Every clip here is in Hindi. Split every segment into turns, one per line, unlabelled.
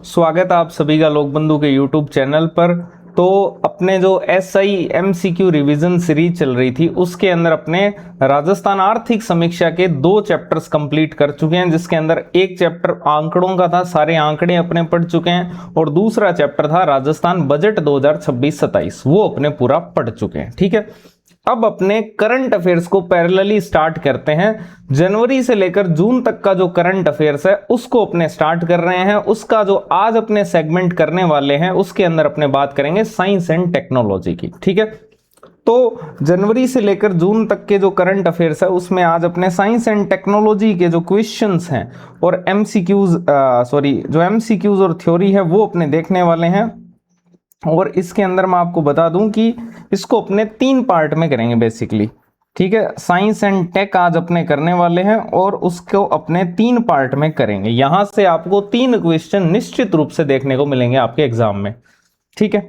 स्वागत है आप सभी का लोक बंधु के YouTube चैनल पर। तो अपने जो SI MCQ रिवीजन सीरीज चल रही थी उसके अंदर अपने राजस्थान आर्थिक समीक्षा के 2 चैप्टर्स कंप्लीट कर चुके हैं, जिसके अंदर एक चैप्टर आंकड़ों का था, सारे आंकड़े अपने पढ़ चुके हैं, और दूसरा चैप्टर था राजस्थान बजट 2026-27, वो अपने पूरा पढ़ चुके हैं। ठीक है, अब अपने करंट अफेयर्स को पैरेलली स्टार्ट करते हैं। जनवरी से लेकर जून तक का जो करंट अफेयर्स है उसको अपने स्टार्ट कर रहे हैं। उसका जो आज अपने सेगमेंट करने वाले हैं उसके अंदर अपने बात करेंगे साइंस एंड टेक्नोलॉजी की। ठीक है, तो जनवरी से लेकर जून तक के जो करंट अफेयर्स है उसमें आज अपने साइंस एंड टेक्नोलॉजी के जो क्वेश्चंस हैं और जो एमसीक्यूज और थ्योरी है वो अपने देखने वाले हैं। और इसके अंदर मैं आपको बता दूं कि इसको अपने 3 पार्ट में करेंगे बेसिकली। ठीक है, साइंस एंड टेक आज अपने करने वाले हैं और उसको अपने 3 पार्ट में करेंगे। यहां से आपको 3 क्वेश्चन निश्चित रूप से देखने को मिलेंगे आपके एग्जाम में। ठीक है,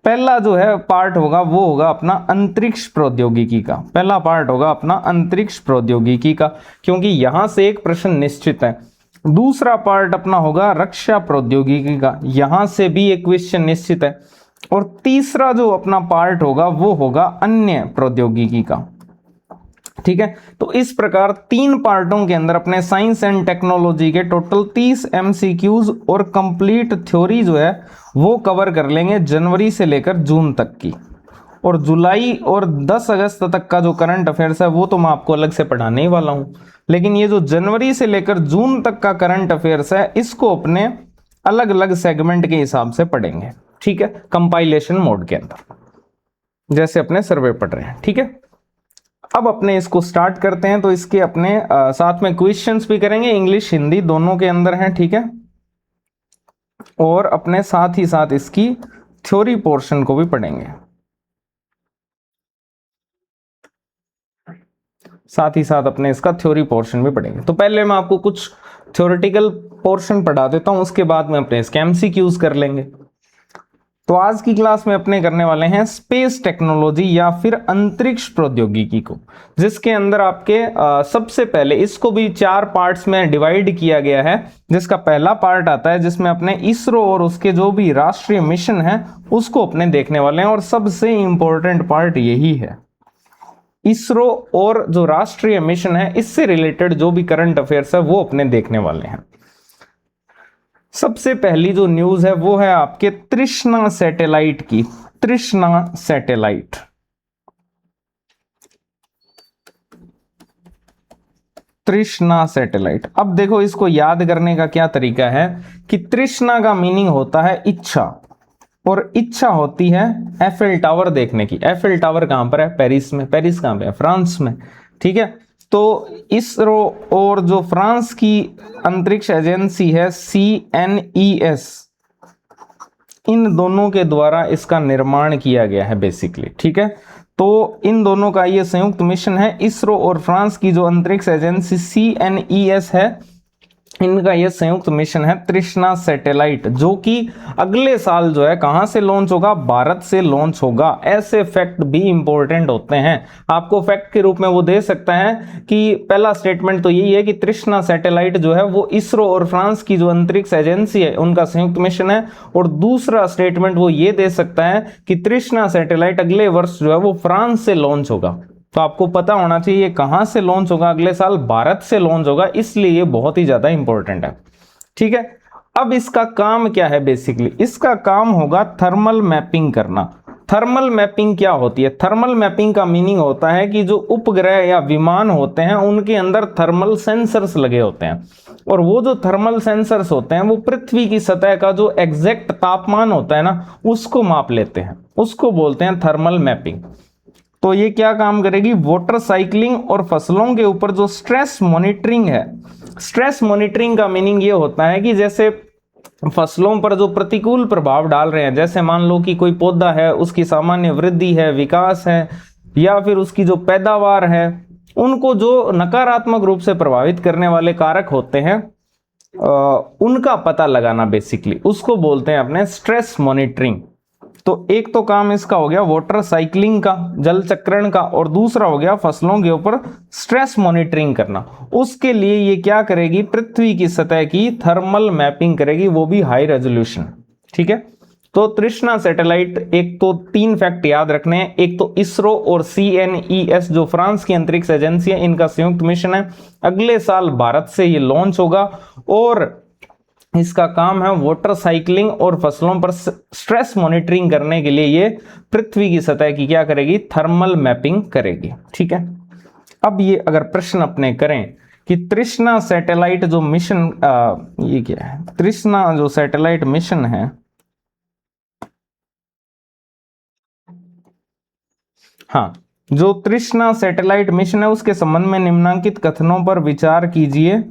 पहला जो है पार्ट होगा वो होगा अपना अंतरिक्ष प्रौद्योगिकी का। पहला पार्ट होगा अपना अंतरिक्ष प्रौद्योगिकी का, क्योंकि यहां से एक प्रश्न निश्चित है। दूसरा पार्ट अपना होगा रक्षा प्रौद्योगिकी का, यहां से भी एक क्वेश्चन निश्चित है। और तीसरा जो अपना पार्ट होगा वो होगा अन्य प्रौद्योगिकी का। ठीक है, तो इस प्रकार 3 पार्टों के अंदर अपने साइंस एंड टेक्नोलॉजी के टोटल 30 एमसीक्यूज और कंप्लीट थ्योरी जो है वो कवर कर लेंगे जनवरी से लेकर जून तक की। और जुलाई और 10 अगस्त तक का जो करंट अफेयर्स है वो तो मैं आपको अलग से पढ़ाने ही वाला हूं, लेकिन ये जो जनवरी से लेकर जून तक का करंट अफेयर्स है इसको अपने अलग अलग सेगमेंट के हिसाब से पढ़ेंगे। ठीक है, कंपाइलेशन मोड के अंदर, जैसे अपने सर्वे पढ़ रहे हैं। ठीक है, अब अपने इसको स्टार्ट करते हैं। तो इसके अपने साथ में क्वेश्चंस भी करेंगे, इंग्लिश हिंदी दोनों के अंदर हैं। ठीक है, और अपने साथ ही साथ इसकी थ्योरी पोर्शन को भी पढ़ेंगे, साथ ही साथ अपने इसका थ्योरी पोर्शन भी पढ़ेंगे। तो पहले मैं आपको कुछ थ्योरेटिकल पोर्शन पढ़ा देता हूं, उसके बाद में अपने इसके एमसीक्यूज कर लेंगे। तो आज की क्लास में अपने करने वाले हैं स्पेस टेक्नोलॉजी या फिर अंतरिक्ष प्रौद्योगिकी को, जिसके अंदर आपके सबसे पहले इसको भी 4 पार्ट्स में डिवाइड किया गया है। जिसका पहला पार्ट आता है जिसमें अपने इसरो और उसके जो भी राष्ट्रीय मिशन है उसको अपने देखने वाले हैं, और सबसे इंपॉर्टेंट पार्ट यही है। इसरो और जो राष्ट्रीय मिशन है इससे रिलेटेड जो भी करंट अफेयर्स है वो अपने देखने वाले हैं। सबसे पहली जो न्यूज है वो है आपके तृष्णा सैटेलाइट की। तृष्णा सैटेलाइट, तृष्णा सैटेलाइट। अब देखो इसको याद करने का क्या तरीका है कि तृष्णा का मीनिंग होता है इच्छा, और इच्छा होती है एफिल टावर देखने की। एफिल टावर कहां पर है? पेरिस में। पेरिस कहां पे है? फ्रांस में। ठीक है, तो इसरो और जो फ्रांस की अंतरिक्ष एजेंसी है CNES, इन दोनों के द्वारा इसका निर्माण किया गया है बेसिकली। ठीक है, तो इन दोनों का ये संयुक्त मिशन है। इसरो और फ्रांस की जो अंतरिक्ष एजेंसी CNES है इनका यह संयुक्त मिशन है तृष्णा सैटेलाइट, जो कि अगले साल जो है कहां से लॉन्च होगा? भारत से लॉन्च होगा। ऐसे फैक्ट भी इंपॉर्टेंट होते हैं, आपको फैक्ट के रूप में वो दे सकता है कि पहला स्टेटमेंट तो यही है कि तृष्णा सैटेलाइट जो है वो इसरो और फ्रांस की जो अंतरिक्ष एजेंसी है उनका संयुक्त मिशन है। और दूसरा स्टेटमेंट वो ये दे सकता है कि तृष्णा सैटेलाइट अगले वर्ष जो है वो फ्रांस से लॉन्च होगा। तो आपको पता होना चाहिए कहां से लॉन्च होगा? अगले साल भारत से लॉन्च होगा, इसलिए ये बहुत ही ज्यादा इंपॉर्टेंट है। ठीक है, अब इसका काम क्या है? बेसिकली इसका काम होगा थर्मल मैपिंग करना। थर्मल मैपिंग क्या होती है? थर्मल मैपिंग का मीनिंग होता है कि जो उपग्रह या विमान होते हैं उनके अंदर थर्मल सेंसर्स लगे होते हैं, और वो जो थर्मल सेंसर्स होते हैं वो पृथ्वी की सतह का जो एग्जैक्ट तापमान होता है ना उसको माप लेते हैं, उसको बोलते हैं थर्मल मैपिंग। तो ये क्या काम करेगी? वाटर साइकिलिंग और फसलों के ऊपर जो स्ट्रेस मॉनिटरिंग है। स्ट्रेस मॉनिटरिंग का मीनिंग ये होता है कि जैसे फसलों पर जो प्रतिकूल प्रभाव डाल रहे हैं, जैसे मान लो कि कोई पौधा है उसकी सामान्य वृद्धि है, विकास है, या फिर उसकी जो पैदावार है, उनको जो नकारात्मक रूप से प्रभावित करने वाले कारक होते हैं उनका पता लगाना बेसिकली, उसको बोलते हैं अपने स्ट्रेस मॉनिटरिंग। तो एक तो काम इसका हो गया वाटर साइकिलिंग का, जल चक्रण का, और दूसरा हो गया फसलों के ऊपर स्ट्रेस मॉनिटरिंग करना। उसके लिए ये क्या करेगी, पृथ्वी की सतह की थर्मल मैपिंग करेगी, वो भी हाई रेजोल्यूशन। ठीक है, तो तृष्णा सैटेलाइट, एक तो 3 फैक्ट याद रखने हैं। एक तो इसरो और CNES जो फ्रांस की अंतरिक्ष एजेंसी है, इनका संयुक्त मिशन है। अगले साल भारत से ये लॉन्च होगा और इसका काम है वाटर साइकिलिंग और फसलों पर स्ट्रेस मॉनिटरिंग करने के लिए ये पृथ्वी की सतह की क्या करेगी, थर्मल मैपिंग करेगी। ठीक है, अब ये अगर प्रश्न अपने करें कि तृष्णा सैटेलाइट जो मिशन, ये क्या है, तृष्णा जो सैटेलाइट मिशन है, हाँ, जो तृष्णा सैटेलाइट मिशन है उसके संबंध में निम्नांकित कथनों पर विचार कीजिए।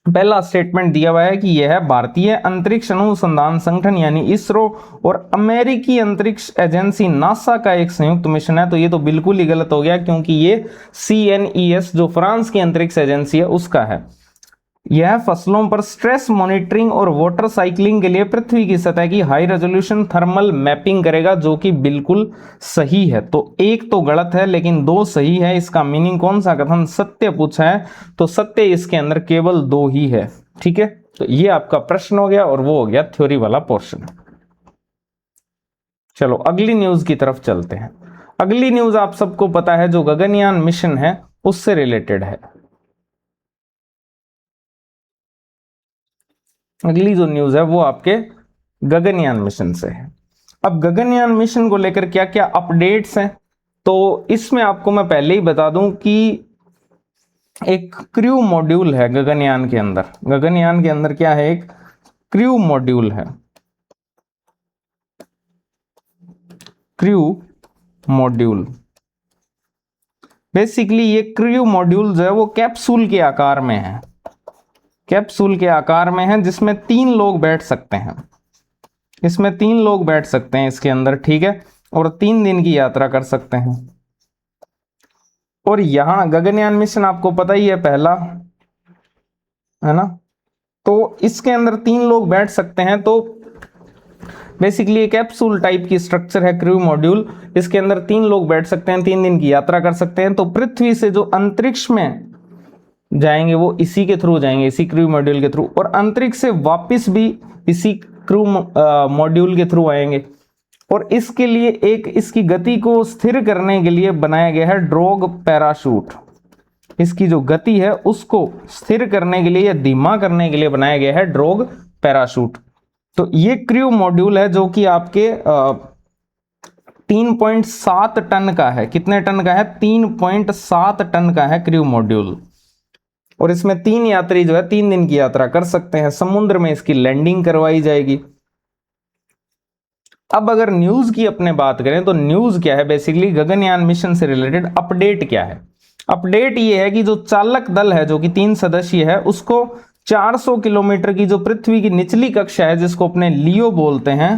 पहला स्टेटमेंट दिया हुआ है कि यह भारतीय अंतरिक्ष अनुसंधान संगठन यानी इसरो और अमेरिकी अंतरिक्ष एजेंसी नासा का एक संयुक्त मिशन है। तो ये तो बिल्कुल ही गलत हो गया, क्योंकि ये CNES जो फ्रांस की अंतरिक्ष एजेंसी है उसका है। यह फसलों पर स्ट्रेस मॉनिटरिंग और वाटर साइकिलिंग के लिए पृथ्वी की सतह की हाई रेजोल्यूशन थर्मल मैपिंग करेगा, जो कि बिल्कुल सही है। तो एक तो गलत है लेकिन 2 सही है। इसका मीनिंग कौन सा कथन सत्य पूछा है, तो सत्य इसके अंदर केवल 2 ही है। ठीक है, तो ये आपका प्रश्न हो गया और वो हो गया थ्योरी वाला पोर्शन। चलो अगली न्यूज की तरफ चलते हैं। अगली न्यूज आप सबको पता है जो गगनयान मिशन है उससे रिलेटेड है। अगली जो न्यूज है वो आपके गगनयान मिशन से है। अब गगनयान मिशन को लेकर क्या क्या अपडेट्स हैं, तो इसमें आपको मैं पहले ही बता दूं कि एक क्रू मॉड्यूल है गगनयान के अंदर। गगनयान के अंदर क्या है, एक क्रू मॉड्यूल है। क्रू मॉड्यूल, बेसिकली ये क्रू मॉड्यूल जो है वो कैप्सूल के आकार में है। कैप्सूल के आकार में है जिसमें 3 लोग बैठ सकते हैं। इसमें 3 लोग बैठ सकते हैं इसके अंदर। ठीक है, और 3 दिन की यात्रा कर सकते हैं। और यहां गगनयान मिशन आपको पता ही है पहला, है ना, तो इसके अंदर 3 लोग बैठ सकते हैं। तो बेसिकली कैप्सूल टाइप की स्ट्रक्चर है क्रू मॉड्यूल। इसके अंदर 3 लोग बैठ सकते हैं, 3 दिन की यात्रा कर सकते हैं। तो पृथ्वी से जो अंतरिक्ष में जाएंगे वो इसी के थ्रू जाएंगे, इसी क्रू मॉड्यूल के थ्रू, और अंतरिक्ष से वापस भी इसी क्रू मॉड्यूल के थ्रू आएंगे। और इसके लिए एक इसकी गति को स्थिर करने के लिए बनाया गया है ड्रॉग पैराशूट। इसकी जो गति है उसको स्थिर करने के लिए या धीमा करने के लिए बनाया गया है ड्रॉग पैराशूट। तो ये क्रू मॉड्यूल है जो कि आपके 3.7 टन का है। कितने टन का है, 3.7 टन का है क्रू मॉड्यूल। और इसमें 3 यात्री जो है 3 दिन की यात्रा कर सकते हैं। समुद्र में इसकी लैंडिंग करवाई जाएगी। अब अगर न्यूज की अपने बात करें तो न्यूज क्या है, बेसिकली गगनयान मिशन से रिलेटेड अपडेट क्या है। अपडेट ये है कि जो चालक दल है जो कि 3 सदस्यीय है, उसको 400 किलोमीटर की जो पृथ्वी की निचली कक्षा है जिसको अपने लियो बोलते हैं,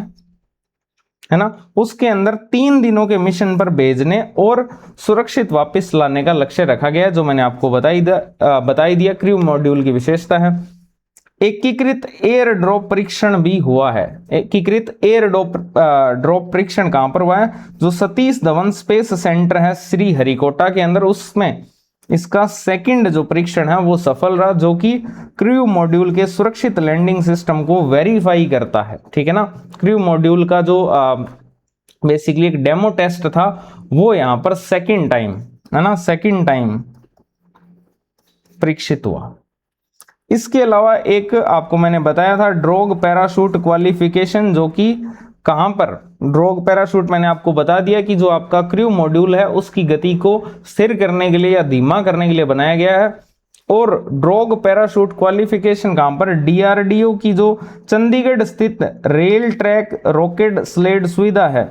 है ना, उसके अंदर 3 दिनों के मिशन पर भेजने और सुरक्षित वापस लाने का लक्ष्य रखा गया है, जो मैंने आपको बताई दिया क्रू मॉड्यूल की विशेषता है। एकीकृत एयर ड्रॉप परीक्षण भी हुआ है। एकीकृत एयर ड्रॉप परीक्षण कहां पर हुआ है, जो सतीश धवन स्पेस सेंटर है श्री हरिकोटा के अंदर, उसमें इसका सेकंड जो परीक्षण है वो सफल रहा, जो कि क्रू मॉड्यूल के सुरक्षित लैंडिंग सिस्टम को वेरीफाई करता है। ठीक है ना, क्रू मॉड्यूल का जो बेसिकली एक डेमो टेस्ट था वो यहां पर सेकंड टाइम, है ना, सेकंड टाइम परीक्षित हुआ। इसके अलावा एक आपको मैंने बताया था ड्रॉग पैराशूट क्वालिफिकेशन, जो कि कहां पर, ड्रॉग पैराशूट मैंने आपको बता दिया कि जो आपका क्रू मॉड्यूल है उसकी गति को स्थिर करने के लिए या धीमा करने के लिए बनाया गया है। और ड्रॉग पैराशूट क्वालिफिकेशन कहां पर, DRDO की जो चंडीगढ़ स्थित रेल ट्रैक रॉकेट स्लेड सुविधा है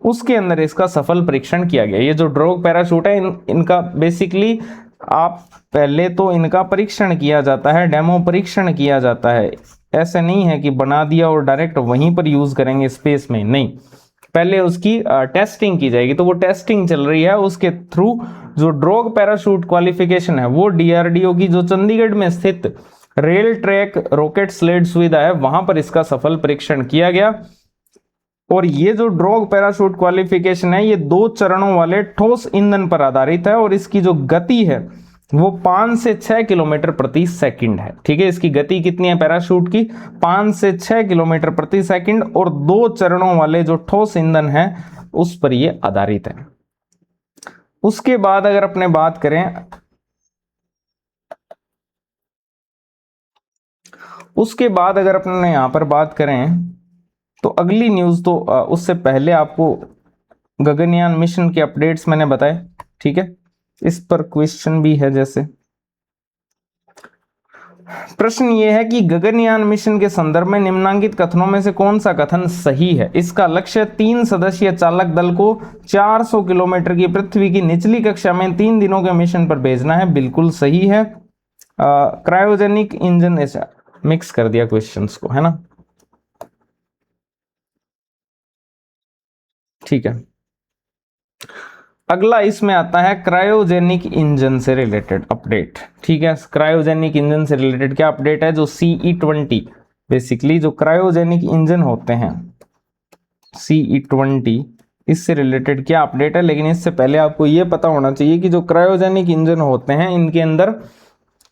उसके अंदर इसका सफल परीक्षण किया गया। ये जो ड्रॉग पैराशूट है इनका बेसिकली आप पहले तो इनका परीक्षण किया जाता है, डेमो परीक्षण किया जाता है। ऐसे नहीं है कि बना दिया और डायरेक्ट वहीं पर यूज करेंगे स्पेस में, नहीं, पहले उसकी टेस्टिंग की जाएगी। तो वो टेस्टिंग चल रही है, उसके थ्रू जो ड्रॉग पैराशूट क्वालिफिकेशन है वो DRDO की जो चंडीगढ़ में स्थित रेल ट्रैक रॉकेट स्लेड सुविधा है वहां पर इसका सफल परीक्षण किया गया। और ये जो ड्रॉग पैराशूट क्वालिफिकेशन है ये 2 चरणों वाले ठोस ईंधन पर आधारित है और इसकी जो गति है वो 5 से 6 किलोमीटर प्रति सेकंड है। ठीक है, इसकी गति कितनी है पैराशूट की? 5 से 6 किलोमीटर प्रति सेकंड, और 2 चरणों वाले जो ठोस ईंधन है उस पर ये आधारित है। उसके बाद अगर अपने बात करें, उसके बाद अगर अपने यहां पर बात करें तो अगली न्यूज तो उससे पहले आपको गगनयान मिशन के अपडेट्स मैंने बताए। ठीक है, इस पर क्वेश्चन भी है। जैसे प्रश्न ये है कि गगनयान मिशन के संदर्भ में निम्नांकित कथनों में से कौन सा कथन सही है? इसका लक्ष्य 3 सदस्यीय चालक दल को 400 किलोमीटर की पृथ्वी की निचली कक्षा में 3 दिनों के मिशन पर भेजना है। बिल्कुल सही है। क्रायोजेनिक इंजन, ऐसा मिक्स कर दिया क्वेश्चंस को, है ना। ठीक है, अगला इसमें आता है क्रायोजेनिक इंजन से रिलेटेड अपडेट। ठीक है, क्रायोजेनिक इंजन से रिलेटेड क्या अपडेट है? जो CE-20 बेसिकली जो क्रायोजेनिक इंजन होते हैं CE-20, इससे रिलेटेड क्या अपडेट है। लेकिन इससे पहले आपको यह पता होना चाहिए कि जो क्रायोजेनिक इंजन होते हैं इनके अंदर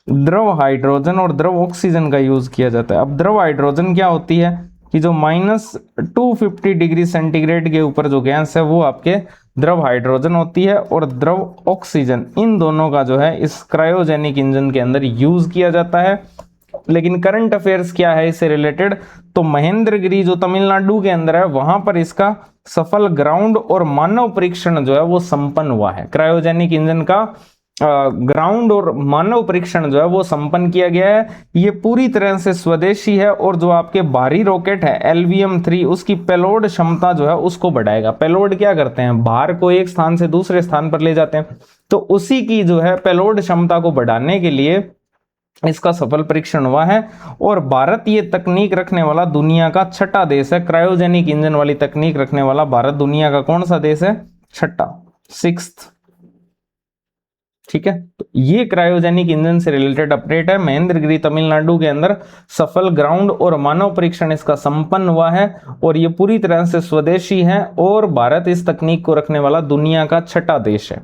द्रव हाइड्रोजन और द्रव ऑक्सीजन का यूज किया जाता है। अब द्रव हाइड्रोजन क्या होती है कि जो -250 डिग्री सेंटीग्रेड के ऊपर जो गैस है वो आपके द्रव हाइड्रोजन होती है, और द्रव ऑक्सीजन, इन दोनों का जो है इस क्रायोजेनिक इंजन के अंदर यूज किया जाता है। लेकिन करंट अफेयर्स क्या है इससे रिलेटेड? तो महेंद्रगिरी जो तमिलनाडु के अंदर है वहां पर इसका सफल ग्राउंड और मानव परीक्षण जो है वो संपन्न हुआ है। क्रायोजेनिक इंजन का ग्राउंड और मानव परीक्षण जो है वो संपन्न किया गया है। ये पूरी तरह से स्वदेशी है, और जो आपके भारी रॉकेट है LVM-3 उसकी पेलोड क्षमता जो है उसको बढ़ाएगा। पेलोड क्या करते हैं? भार को एक स्थान से दूसरे स्थान पर ले जाते हैं, तो उसी की जो है पेलोड क्षमता को बढ़ाने के लिए इसका सफल परीक्षण हुआ है। और भारत ये तकनीक रखने वाला दुनिया का 6ठा देश है। क्रायोजेनिक इंजन वाली तकनीक रखने वाला भारत दुनिया का कौन सा देश है? 6ठा, 6th। ठीक है, तो ये क्रायोजेनिक इंजन से रिलेटेड अपडेट है। महेंद्रगिरी तमिलनाडु के अंदर सफल ग्राउंड और मानव परीक्षण इसका संपन्न हुआ है, और ये पूरी तरह से स्वदेशी है, और भारत इस तकनीक को रखने वाला दुनिया का 6ठा देश है।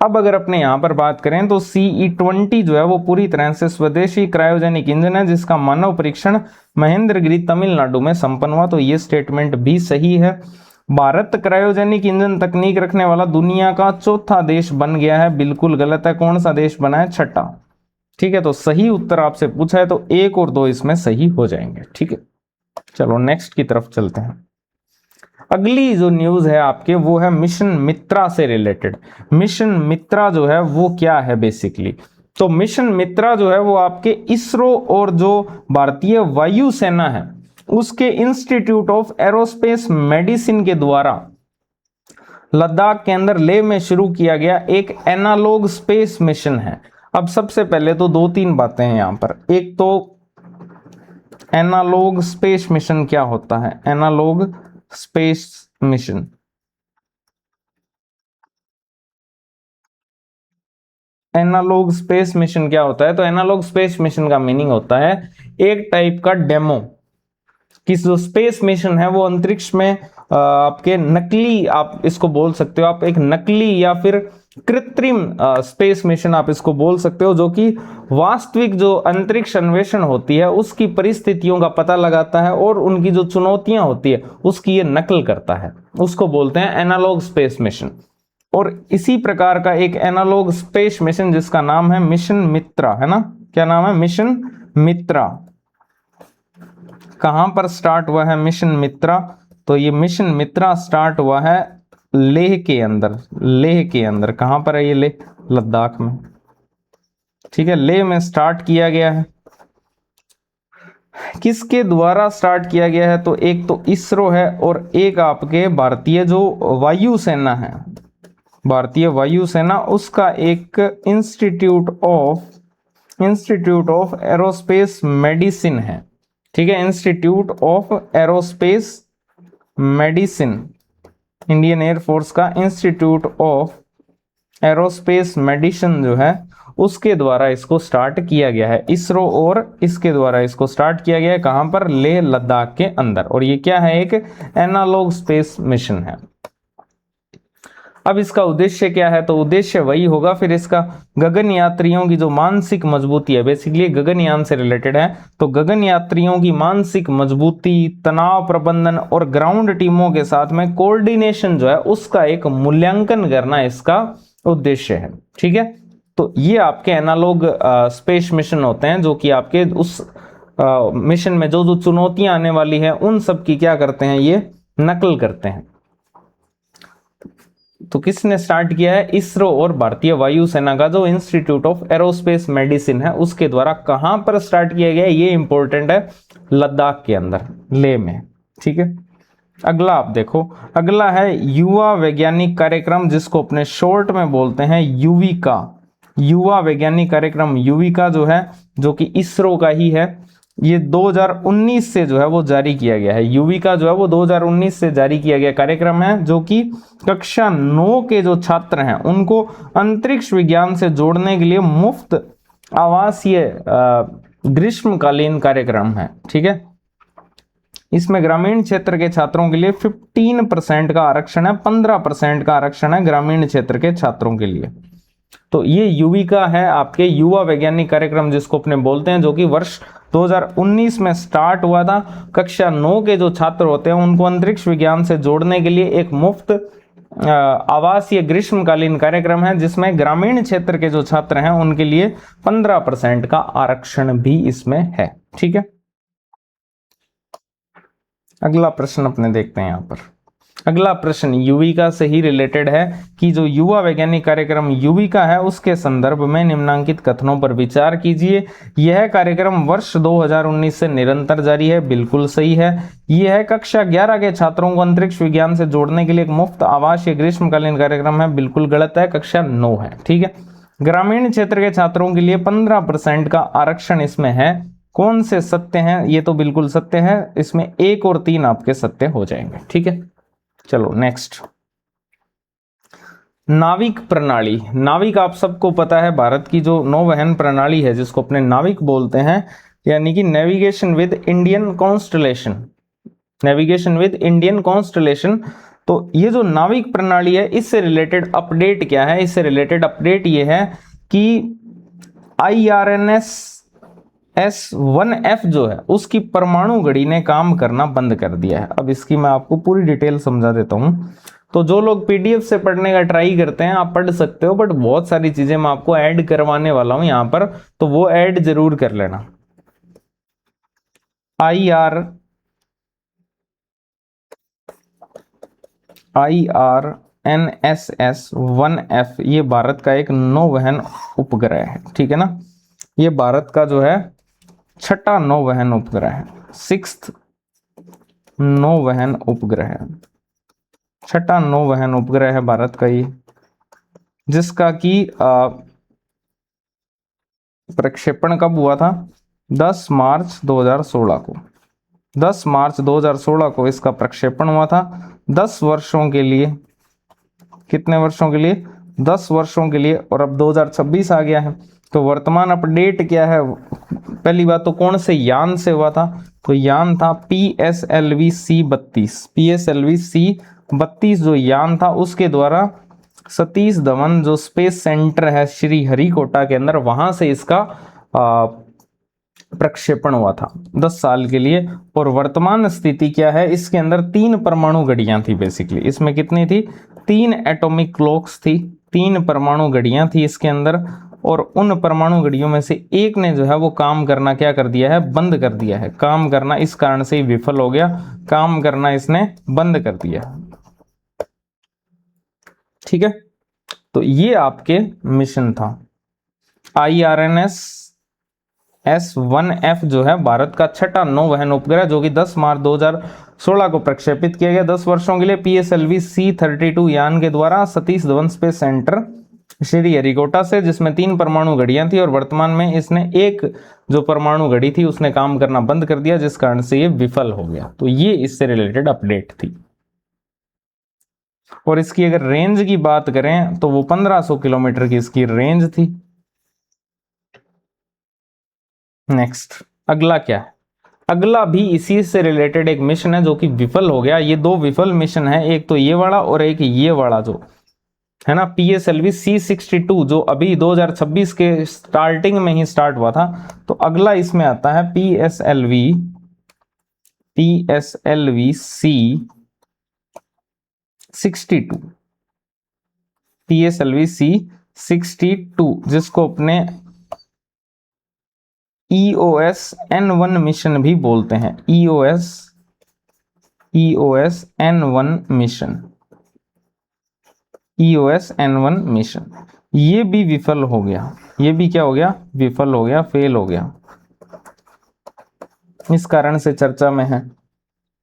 अब अगर अपने यहां पर बात करें तो CE-20 जो है वो पूरी तरह से स्वदेशी क्रायोजेनिक इंजन है जिसका मानव परीक्षण महेंद्रगिरी तमिलनाडु में संपन्न हुआ। तो ये स्टेटमेंट भी सही है। भारत क्रायोजेनिक इंजन तकनीक रखने वाला दुनिया का 4था देश बन गया है। बिल्कुल गलत है। कौन सा देश बना है? 6ठा। ठीक है, तो सही उत्तर आपसे पूछा है तो 1 और 2 इसमें सही हो जाएंगे। ठीक है, चलो नेक्स्ट की तरफ चलते हैं। अगली जो न्यूज है आपके वो है मिशन मित्रा से रिलेटेड। मिशन मित्रा जो है वो क्या है बेसिकली? तो मिशन मित्रा जो है वो आपके इसरो और जो भारतीय वायुसेना है उसके इंस्टीट्यूट ऑफ एरोस्पेस मेडिसिन के द्वारा लद्दाख के अंदर लेह में शुरू किया गया एक एनालॉग स्पेस मिशन है। अब सबसे पहले तो 2-3 बातें हैं यहां पर। एक तो एनालॉग स्पेस मिशन क्या होता है? Analog space mission, analog space mission क्या होता है? तो एनालॉग स्पेस मिशन का मीनिंग होता है एक टाइप का डेमो कि जो स्पेस मिशन है वो अंतरिक्ष में आपके नकली, आप इसको बोल सकते हो, आप एक नकली या फिर कृत्रिम स्पेस मिशन आप इसको बोल सकते हो, जो कि वास्तविक जो अंतरिक्ष अन्वेषण होती है उसकी परिस्थितियों का पता लगाता है और उनकी जो चुनौतियां होती है उसकी ये नकल करता है। उसको बोलते हैं एनालॉग स्पेस मिशन। और इसी प्रकार का एक एनालॉग स्पेस मिशन जिसका नाम है मिशन मित्रा, है ना। क्या नाम है? मिशन मित्रा। कहां पर स्टार्ट हुआ है मिशन मित्रा? तो ये मिशन मित्रा स्टार्ट हुआ है लेह के अंदर। लेह के अंदर कहां पर है ये? लेह, लद्दाख में। ठीक है, लेह में स्टार्ट किया गया है। किसके द्वारा स्टार्ट किया गया है? तो एक तो इसरो है और एक आपके भारतीय जो वायुसेना है, भारतीय वायुसेना, उसका एक इंस्टीट्यूट ऑफ एरोस्पेस मेडिसिन है। ठीक है, institute of aerospace medicine, Indian air force का इंस्टीट्यूट ऑफ एरोस्पेस मेडिसिन जो है उसके द्वारा इसको स्टार्ट किया गया है। इसरो और इसके द्वारा इसको स्टार्ट किया गया है कहां पर, लेह लद्दाख के अंदर। और ये क्या है, एक एनालॉग स्पेस मिशन है। अब इसका उद्देश्य क्या है, तो उद्देश्य वही होगा फिर इसका, गगन यात्रियों की जो मानसिक मजबूती है, बेसिकली गगनयान से रिलेटेड है, तो गगन यात्रियों की मानसिक मजबूती, तनाव प्रबंधन और ग्राउंड टीमों के साथ में कोऑर्डिनेशन जो है उसका एक मूल्यांकन करना इसका उद्देश्य है। ठीक है, तो ये आपके एनालॉग स्पेस मिशन होते हैं जो कि आपके उस मिशन में जो जो चुनौतियां आने वाली है उन सब की क्या करते हैं, ये नकल करते हैं। तो किसने स्टार्ट किया है, इसरो और भारतीय वायुसेना का जो इंस्टीट्यूट ऑफ एरोस्पेस मेडिसिन है उसके द्वारा। कहां पर स्टार्ट किया गया ये इंपॉर्टेंट है, लद्दाख के अंदर, लेह में। ठीक है, अगला आप देखो, अगला है युवा वैज्ञानिक कार्यक्रम, जिसको अपने शॉर्ट में बोलते हैं युविका। युवा वैज्ञानिक कार्यक्रम युविका जो है, जो कि इसरो का ही है, ये 2019 से जो है वो जारी किया गया है। युविका जो है वो 2019 से जारी किया गया कार्यक्रम है, जो कि कक्षा 9 के जो छात्र हैं उनको अंतरिक्ष विज्ञान से जोड़ने के लिए मुफ्त आवासीय ग्रीष्मकालीन कार्यक्रम है। ठीक है, इसमें ग्रामीण क्षेत्र के छात्रों के लिए 15% का आरक्षण है, 15% का आरक्षण है ग्रामीण क्षेत्र के छात्रों के लिए। तो ये युविका है आपके युवा वैज्ञानिक कार्यक्रम जिसको अपने बोलते हैं, जो कि वर्ष 2019 में स्टार्ट हुआ था। कक्षा 9 के जो छात्र होते हैं उनको अंतरिक्ष विज्ञान से जोड़ने के लिए एक मुफ्त आवासीय ग्रीष्मकालीन कार्यक्रम है, जिसमें ग्रामीण क्षेत्र के जो छात्र हैं उनके लिए 15% का आरक्षण भी इसमें है। ठीक है, अगला प्रश्न अपने देखते हैं यहां पर। अगला प्रश्न युविका से ही रिलेटेड है कि जो युवा वैज्ञानिक कार्यक्रम युविका है उसके संदर्भ में निम्नांकित कथनों पर विचार कीजिए। यह कार्यक्रम वर्ष 2019 से निरंतर जारी है, बिल्कुल सही है। यह कक्षा 11 के छात्रों को अंतरिक्ष विज्ञान से जोड़ने के लिए एक मुफ्त आवासीय ग्रीष्मकालीन कार्यक्रम है, बिल्कुल गलत है, कक्षा 9 है। ठीक है, ग्रामीण क्षेत्र के छात्रों के लिए 15% का आरक्षण इसमें है। कौन से सत्य हैं, ये तो बिल्कुल सत्य है, इसमें 1 और 3 आपके सत्य हो जाएंगे। ठीक है, चलो नेक्स्ट, नाविक प्रणाली। नाविक आप सबको पता है भारत की जो नौवहन प्रणाली है जिसको अपने नाविक बोलते हैं, यानी कि navigation with Indian constellation, navigation with Indian constellation. तो ये जो नाविक प्रणाली है इससे रिलेटेड अपडेट क्या है, इससे रिलेटेड अपडेट ये है कि IRNS S1F जो है उसकी परमाणु घड़ी ने काम करना बंद कर दिया है। अब इसकी मैं आपको पूरी डिटेल समझा देता हूं। तो जो लोग PDF से पढ़ने का ट्राई करते हैं आप पढ़ सकते हो, बट बहुत सारी चीजें मैं आपको ऐड करवाने वाला हूं यहां पर, तो वो ऐड जरूर कर लेना। IRNS S1F ये भारत का एक नौवहन उपग्रह है। ठीक है ना, ये भारत का जो है 6ठा नौवहन उपग्रह है, 6th नौवहन उपग्रह है, 6ठा नौवहन उपग्रह है भारत का ये, जिसका कि प्रक्षेपण कब हुआ था, 10 मार्च 2016 को। 10 मार्च 2016 को इसका प्रक्षेपण हुआ था। 10 वर्षों के लिए, कितने वर्षों के लिए, 10 वर्षों के लिए। और अब 2026 आ गया है, तो वर्तमान अपडेट क्या है, पहली बात तो कौन से यान से हुआ था, तो यान था PSLV C32। PSLV C32 जो यान था उसके द्वारा सतीश धवन जो स्पेस सेंटर है श्री हरिकोटा के अंदर, वहां से इसका प्रक्षेपण हुआ था 10 साल के लिए। और वर्तमान स्थिति क्या है, इसके अंदर 3 परमाणु घड़ियां थी। बेसिकली इसमें कितनी थी, 3 एटॉमिक क्लॉक्स थी, 3 परमाणु घड़ियां थी इसके अंदर। और उन परमाणु घड़ियों में से एक ने जो है वो काम करना क्या कर दिया है, बंद कर दिया है। काम करना इस कारण से विफल हो गया, काम करना इसने बंद कर दिया। ठीक है, तो ये आपके मिशन था। IRNS S1F जो है भारत का 6ठा नौवहन उपग्रह, जो कि 10 मार्च 2016 को प्रक्षेपित किया गया 10 वर्षों के लिए PSLV C32 यान के द्वारा सतीश धवन स्पेस सेंटर श्री हरिकोटा से, जिसमें 3 परमाणु घड़ियां थी। और वर्तमान में इसने एक जो परमाणु घड़ी थी उसने काम करना बंद कर दिया, जिस कारण से ये विफल हो गया। तो ये इससे रिलेटेड अपडेट थी। और इसकी अगर रेंज की बात करें तो वो 1500 किलोमीटर की इसकी रेंज थी। नेक्स्ट अगला क्या है, अगला भी इसी से रिलेटेड एक मिशन है जो कि विफल हो गया। ये दो विफल मिशन है, एक तो ये वाला और एक ये वाला जो है ना, PSLV C62 जो अभी 2026 के स्टार्टिंग में ही स्टार्ट हुआ था। तो अगला इसमें आता है PSLV C62, PSLV C62 जिसको अपने EOS N1 मिशन भी बोलते हैं, EOS N1 mission, EOS N1 mission. ये भी विफल हो गया, ये भी क्या हो गया, विफल हो गया, फेल हो गया। इस कारण से चर्चा में है।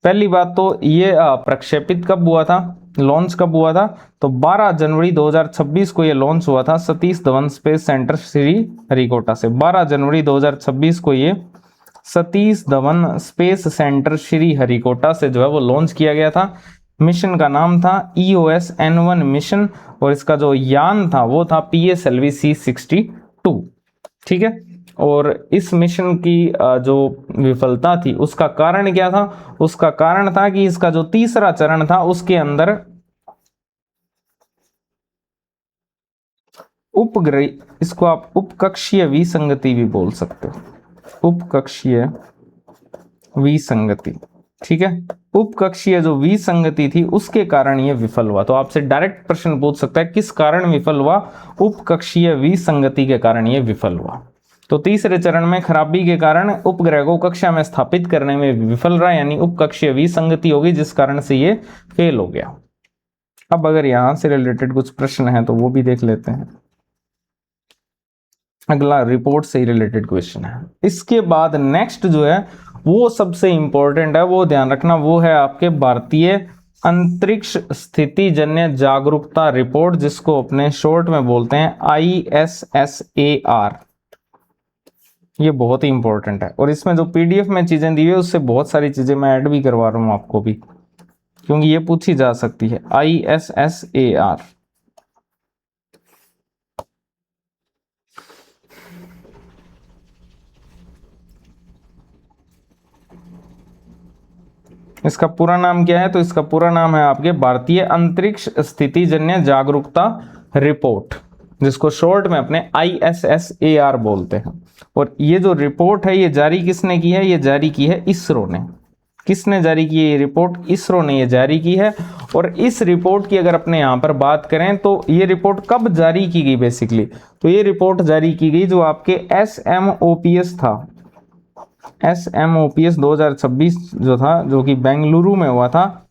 पहली बात तो ये प्रक्षेपित कब हुआ था, लॉन्च कब हुआ था, तो 12 जनवरी 2026 को ये लॉन्च हुआ था सतीश धवन स्पेस सेंटर श्री हरिकोटा से। 12 जनवरी 2026 को ये सतीश धवन स्पेस सेंटर श्री हरिकोटा से जो है वो लॉन्च किया गया था। मिशन का नाम था EOS N1 मिशन और इसका जो यान था वो था PSLV C62। ठीक है, और इस मिशन की जो विफलता थी उसका कारण क्या था, उसका कारण था कि इसका जो तीसरा चरण था उसके अंदर उपग्रह, इसको आप उपकक्षीय विसंगति भी बोल सकते हो, उपकक्षीय विसंगति। ठीक है, उपकक्षीय जो विसंगति थी उसके कारण यह विफल हुआ। तो आपसे डायरेक्ट प्रश्न पूछ सकता है किस कारण विफल हुआ, उपकक्षीय विसंगति के कारण यह विफल हुआ। तो तीसरे चरण में खराबी के कारण उपग्रह को कक्षा में स्थापित करने में विफल रहा, यानी उपकक्षीय विसंगति होगी जिस कारण से ये फेल हो गया। अब अगर यहां से रिलेटेड कुछ प्रश्न है तो वो भी देख लेते हैं। अगला रिपोर्ट से ही रिलेटेड क्वेश्चन है। इसके बाद नेक्स्ट जो है वो सबसे इंपॉर्टेंट है, वो ध्यान रखना, वो है आपके भारतीय अंतरिक्ष स्थिति जन्य जागरूकता रिपोर्ट, जिसको अपने शॉर्ट में बोलते हैं ISSAR। ये बहुत ही इंपॉर्टेंट है और इसमें जो PDF में चीजें दी हुई है उससे बहुत सारी चीजें मैं ऐड भी करवा रहा हूं आपको भी, क्योंकि ये पूछी जा सकती है। ISSAR इसका पूरा नाम क्या है, तो इसका पूरा नाम है आपके भारतीय अंतरिक्ष स्थिति जन्य जागरूकता रिपोर्ट, जिसको शॉर्ट में अपने ISSAR बोलते हैं। और ये जो रिपोर्ट है ये जारी किसने की है, ये जारी की है इसरो ने। किसने जारी की है ये रिपोर्ट, इसरो ने ये जारी की है। और इस रिपोर्ट की अगर अपने यहाँ पर बात करें तो ये रिपोर्ट कब जारी की गई बेसिकली, तो ये रिपोर्ट जारी की गई जो आपके SMOPS था, SMOPS 2026 जो था, जो कि बेंगलुरु में हुआ था,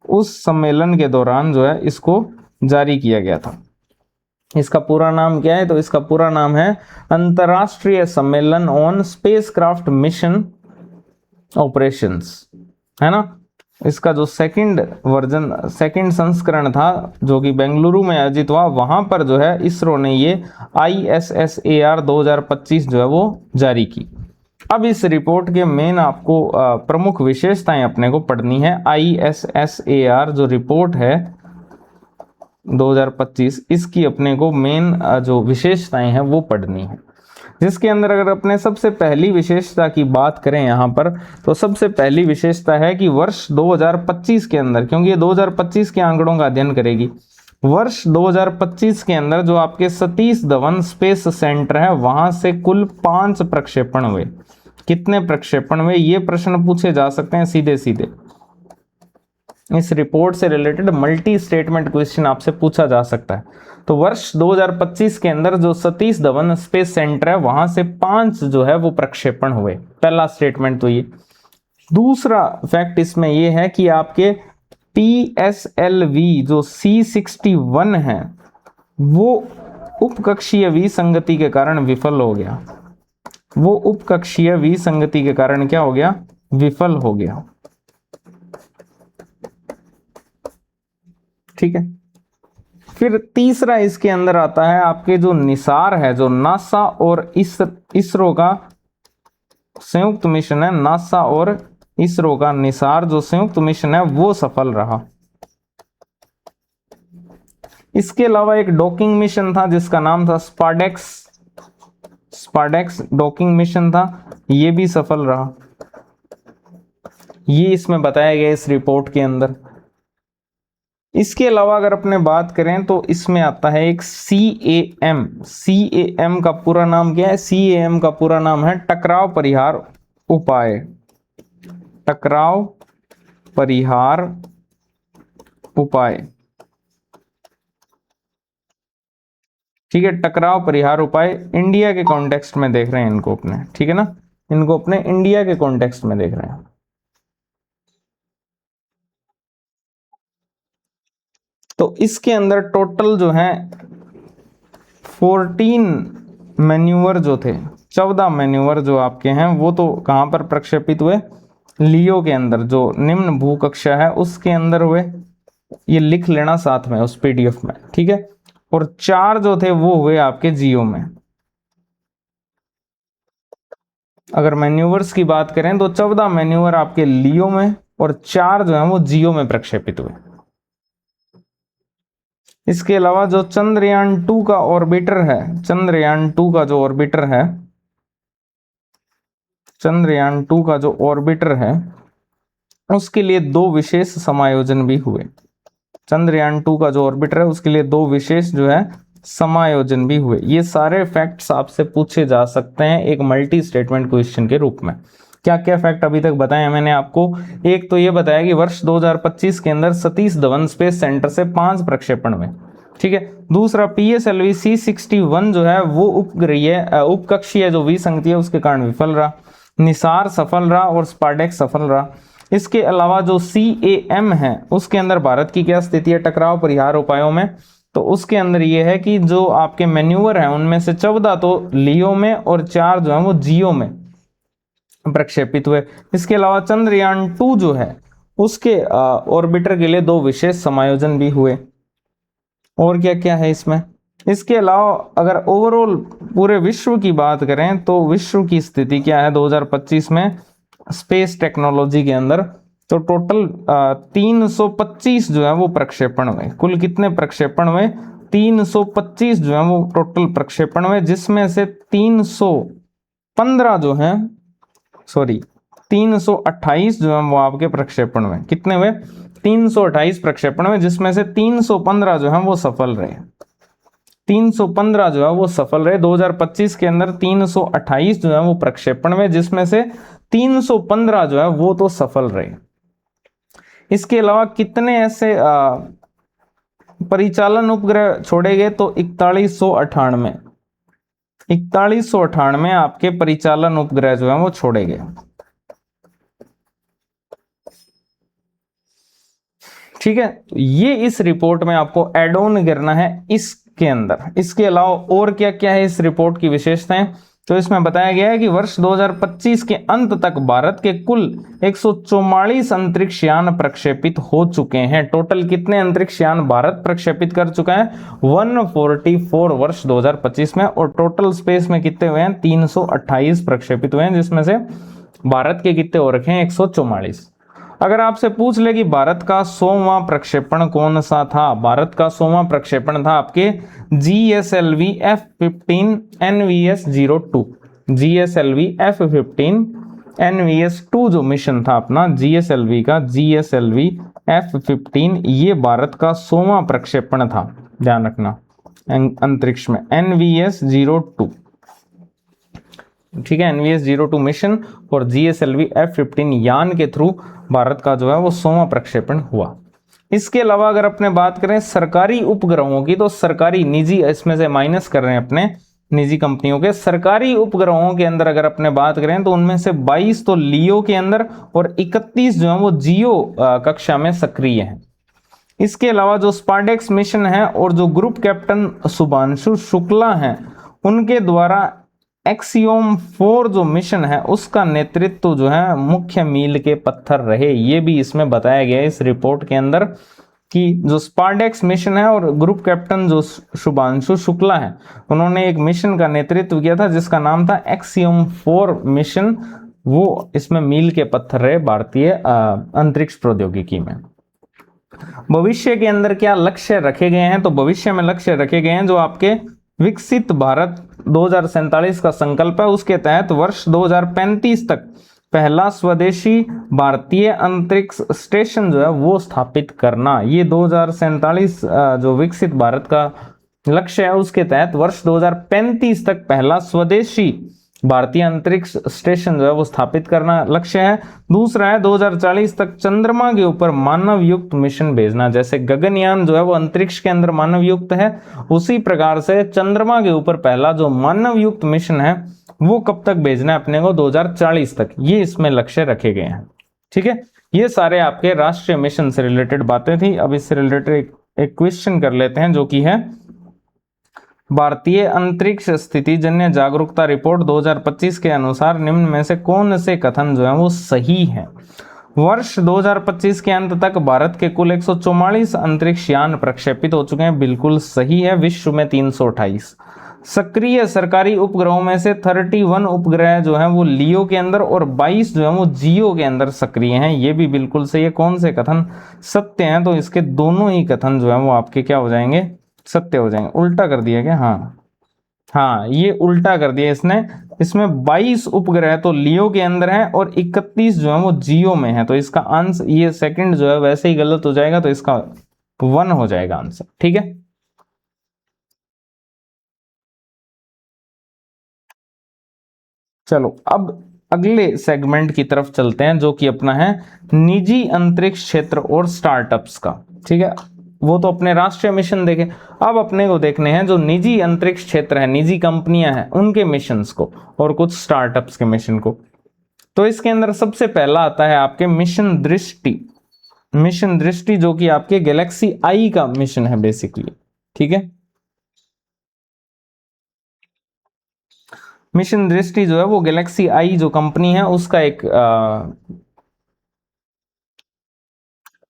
उस सम्मेलन के दौरान जो है इसको जारी किया गया था। इसका पूरा नाम क्या है, तो इसका पूरा नाम है अंतरराष्ट्रीय सम्मेलन ऑन स्पेसक्राफ्ट मिशन ऑपरेशंस, है ना। इसका जो सेकंड वर्जन, सेकंड संस्करण था जो कि बेंगलुरु में आयोजित हुआ, वहां पर जो है इसरो ने ये ISSAR 2025 जो है वो जारी की। अब इस रिपोर्ट के मेन आपको प्रमुख विशेषताएं अपने को पढ़नी है। ISSAR जो रिपोर्ट है 2025, इसकी अपने को मेन जो विशेषताएं हैं वो पढ़नी है, जिसके अंदर अगर अपने सबसे पहली विशेषता की बात करें यहाँ पर, तो सबसे पहली विशेषता है कि वर्ष 2025 के अंदर, क्योंकि ये 2025 के आंकड़ों का अध्ययन करेगी, वर्ष 2025 के अंदर जो आपके सतीश धवन स्पेस सेंटर है वहां से कुल 5 प्रक्षेपण हुए। कितने प्रक्षेपण हुए, ये प्रश्न पूछे जा सकते हैं सीधे सीधे। इस रिपोर्ट से रिलेटेड मल्टी स्टेटमेंट क्वेश्चन आपसे पूछा जा सकता है। तो वर्ष 2025 के अंदर जो सतीश धवन स्पेस सेंटर है वहां से 5 जो है वो प्रक्षेपण हुए। पहला स्टेटमेंट तो ये। दूसरा फैक्ट इसमें ये है कि आपके PSLV जो C61 है वो उपकक्षीय विसंगति के कारण विफल हो गया। वो उपकक्षीय विसंगति के कारण क्या हो गया, विफल हो गया। ठीक है, फिर तीसरा इसके अंदर आता है आपके जो निसार है, जो नासा और इसरो का संयुक्त मिशन है, नासा और इसरो का निसार जो संयुक्त मिशन है वो सफल रहा। इसके अलावा एक डॉकिंग मिशन था जिसका नाम था स्पार्डेक्स डॉकिंग मिशन था, ये भी सफल रहा, ये इसमें बताया गया इस रिपोर्ट के अंदर। इसके अलावा अगर अपने बात करें तो इसमें आता है एक CAM। CAM का पूरा नाम क्या है? CAM का पूरा नाम है टकराव परिहार उपाय। टकराव परिहार उपाय, ठीक है, टकराव परिहार उपाय। इंडिया के कॉन्टेक्स्ट में देख रहे हैं इनको अपने, ठीक है ना, इनको अपने इंडिया के कॉन्टेक्स्ट में देख रहे हैं। तो इसके अंदर टोटल जो है 14 मैन्यूवर जो थे, 14 मैन्यूवर जो आपके हैं वो तो कहां पर प्रक्षेपित हुए? लियो के अंदर, जो निम्न भूकक्षा है उसके अंदर हुए। ये लिख लेना साथ में उस PDF में, ठीक है। और 4 जो थे वो हुए आपके जियो में। अगर मैन्यूवर्स की बात करें तो 14 मैन्यूवर आपके लियो में और 4 जो है वो जियो में प्रक्षेपित हुए। इसके अलावा जो चंद्रयान 2 का ऑर्बिटर है, चंद्रयान 2 का जो ऑर्बिटर है, चंद्रयान 2 का जो ऑर्बिटर है उसके लिए 2 विशेष समायोजन भी हुए। चंद्रयान 2 का जो ऑर्बिटर है उसके लिए 2 विशेष जो है समायोजन भी हुए। ये सारे फैक्ट्स आपसे पूछे जा सकते हैं एक मल्टी स्टेटमेंट क्वेश्चन के रूप में। क्या क्या फैक्ट अभी तक बताए मैंने आपको? एक तो ये बताया कि वर्ष 2025 के अंदर सतीश धवन स्पेस सेंटर से 5 प्रक्षेपण हुए, ठीक है। दूसरा, PSLV C61 जो है वो उपकक्षीय जो विसंगति है उसके कारण विफल रहा। निसार सफल रहा और स्पार्डेक्स सफल रहा। इसके अलावा जो CAM है उसके अंदर भारत की क्या स्थिति है टकराव परिहार उपायों में? तो उसके अंदर ये है कि जो आपके मैन्यूवर हैं उनमें से 14 तो लियो में और 4 जो है वो जियो में प्रक्षेपित हुए। इसके अलावा चंद्रयान 2 जो है उसके ऑर्बिटर के लिए 2 विशेष समायोजन भी हुए। और क्या क्या है इसमें? इसके अलावा अगर ओवरऑल पूरे विश्व की बात करें तो विश्व की स्थिति क्या है 2025 में स्पेस टेक्नोलॉजी के अंदर? तो टोटल 325 जो है वो प्रक्षेपण हुए। कुल कितने प्रक्षेपण हुए? 325 जो है वो टोटल प्रक्षेपण हुए, जिसमें से 315 जो है, सॉरी 328 जो है वो आपके प्रक्षेपण हुए। कितने हुए? 328 प्रक्षेपण हुए, जिसमें से 315 जो है वो सफल रहे। 315 जो है वो सफल रहे 2025 के अंदर। 328 जो है वो प्रक्षेपण में, जिसमें से 315 जो है वो तो सफल रहे। इसके अलावा कितने ऐसे परिचालन उपग्रह छोड़े गए? तो 4198 आपके परिचालन उपग्रह जो है वो छोड़े गए, ठीक है। तो ये इस रिपोर्ट में आपको एड ऑन करना है इसके अंदर। इसके अलावा और क्या क्या है इस रिपोर्ट की विशेषताएं? तो इसमें बताया गया है कि वर्ष 2025 के अंत तक भारत के कुल 144 अंतरिक्ष यान प्रक्षेपित हो चुके हैं। टोटल कितने अंतरिक्ष यान भारत प्रक्षेपित कर चुका है? 144 वर्ष 2025 में। और टोटल स्पेस में कितने हुए हैं? 328 प्रक्षेपित हुए हैं, जिसमें से भारत के कितने हो रखे हैं? 144। अगर आपसे पूछ ले कि भारत का 100वां प्रक्षेपण कौन सा था? भारत का 100वां प्रक्षेपण था आपके GSLV F-15 NVS-02। GSLV F-15 NVS-2 जो मिशन था अपना GSLV का, GSLV F-15, ये भारत का 100वां प्रक्षेपण था, ध्यान रखना, अंतरिक्ष में NVS-02, ठीक है। NVS-02 मिशन और GSLV F-15 यान के थ्रू भारत का जो है वो 100वां प्रक्षेपण हुआ। इसके अलावा अगर अपने बात करें सरकारी उपग्रहों की, तो सरकारी निजी इसमें से माइनस कर रहे हैं अपने निजी कंपनियों के। सरकारी उपग्रहों के अंदर अगर अपने बात करें तो उनमें से 22 तो लियो के अंदर और 31 जो है वो जियो कक्षा में सक्रिय हैं। इसके अलावा जो स्पार्डेक्स मिशन है और जो ग्रुप कैप्टन शुभांशु शुक्ला हैं उनके द्वारा एक्सियोम 4 जो मिशन है उसका नेतृत्व जो है मुख्य मील के पत्थर रहे। ये भी इसमें बताया गया है इस रिपोर्ट के अंदर कि जो स्पार्डेक्स मिशन है और ग्रुप कैप्टन जो शुभांशु शुक्ला है उन्होंने एक मिशन का नेतृत्व किया था जिसका नाम था एक्सियोम 4 मिशन। वो इसमें मील के पत्थर रहे भारतीय अंतरिक्ष प्रौद्योगिकी में। भविष्य के अंदर क्या लक्ष्य रखे गए हैं? तो भविष्य में लक्ष्य रखे गए हैं जो आपके विकसित भारत 2047 का संकल्प है, उसके तहत वर्ष 2035 तक पहला स्वदेशी भारतीय अंतरिक्ष स्टेशन जो है वो स्थापित करना। ये 2047 जो विकसित भारत का लक्ष्य है उसके तहत वर्ष 2035 तक पहला स्वदेशी भारतीय अंतरिक्ष स्टेशन जो है वो स्थापित करना लक्ष्य है। दूसरा है 2040 तक चंद्रमा के ऊपर मानव युक्त मिशन भेजना। जैसे गगनयान जो है वो अंतरिक्ष के अंदर मानव युक्त है, उसी प्रकार से चंद्रमा के ऊपर पहला जो मानव युक्त मिशन है वो कब तक भेजना है अपने को, 2040 तक। ये इसमें लक्ष्य रखे गए हैं। ठीक है, ये सारे आपके राष्ट्रीय मिशन से रिलेटेड बातें थी। अब इससे रिलेटेड एक क्वेश्चन कर लेते हैं जो कि है भारतीय अंतरिक्ष स्थिति जन्य जागरूकता रिपोर्ट 2025 के अनुसार निम्न में से कौन से कथन जो है वो सही है। वर्ष 2025 के अंत तक भारत के कुल 144 अंतरिक्ष यान प्रक्षेपित हो चुके हैं, बिल्कुल सही है। विश्व में 328 सक्रिय सरकारी उपग्रहों में से 31 उपग्रह जो हैं वो लियो के अंदर और 22 जो है वो जियो के अंदर सक्रिय हैं, ये भी बिल्कुल सही है। कौन से कथन सत्य हैं, तो इसके दोनों ही कथन जो है वो आपके क्या हो जाएंगे, सत्य हो जाएंगे। उल्टा कर दिया क्या, हाँ ये उल्टा कर दिया इसने। इसमें 22 उपग्रह तो लियो के अंदर है और 31 जो है वो जियो में है, तो इसका आंसर ये सेकंड जो है वैसे ही गलत हो जाएगा, तो इसका 1 हो जाएगा आंसर। ठीक है, चलो अब अगले सेगमेंट की तरफ चलते हैं जो कि अपना है निजी अंतरिक्ष क्षेत्र और स्टार्टअप्स का। ठीक है, वो तो अपने राष्ट्रीय मिशन देखे, अब अपने को देखने हैं जो निजी अंतरिक्ष क्षेत्र है, निजी कंपनियां हैं उनके मिशंस को और कुछ स्टार्टअप्स के मिशन को। तो इसके अंदर सबसे पहला आता है आपके मिशन दृष्टि। मिशन दृष्टि जो कि आपके गैलेक्सी आई का मिशन है बेसिकली। ठीक है, मिशन दृष्टि जो है वो गैलेक्सी आई जो कंपनी है उसका एक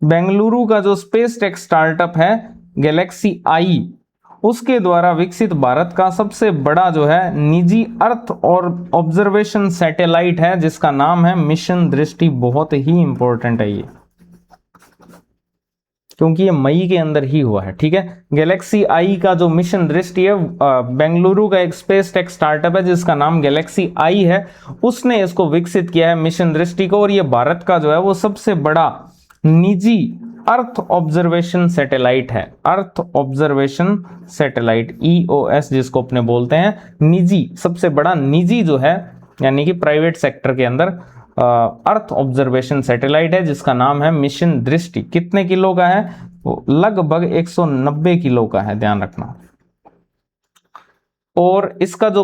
बेंगलुरु का जो स्पेस टेक स्टार्टअप है गैलेक्सी आई, उसके द्वारा विकसित भारत का सबसे बड़ा जो है निजी अर्थ और ऑब्जर्वेशन सैटेलाइट है जिसका नाम है मिशन दृष्टि। बहुत ही इंपॉर्टेंट है ये, क्योंकि ये मई के अंदर ही हुआ है। ठीक है, गैलेक्सी आई का जो मिशन दृष्टि है बेंगलुरु का एक स्पेस टेक स्टार्टअप है जिसका नाम गैलेक्सी आई है, उसने इसको विकसित किया है मिशन दृष्टि को। और ये भारत का जो है वो सबसे बड़ा निजी अर्थ ऑब्जर्वेशन सैटेलाइट है। अर्थ ऑब्जर्वेशन सैटेलाइट EOS जिसको अपने बोलते हैं, निजी सबसे बड़ा निजी जो है यानी कि प्राइवेट सेक्टर के अंदर अर्थ ऑब्जर्वेशन सैटेलाइट है जिसका नाम है मिशन दृष्टि। कितने किलो का है, वो लगभग 190 किलो का है, ध्यान रखना। और इसका जो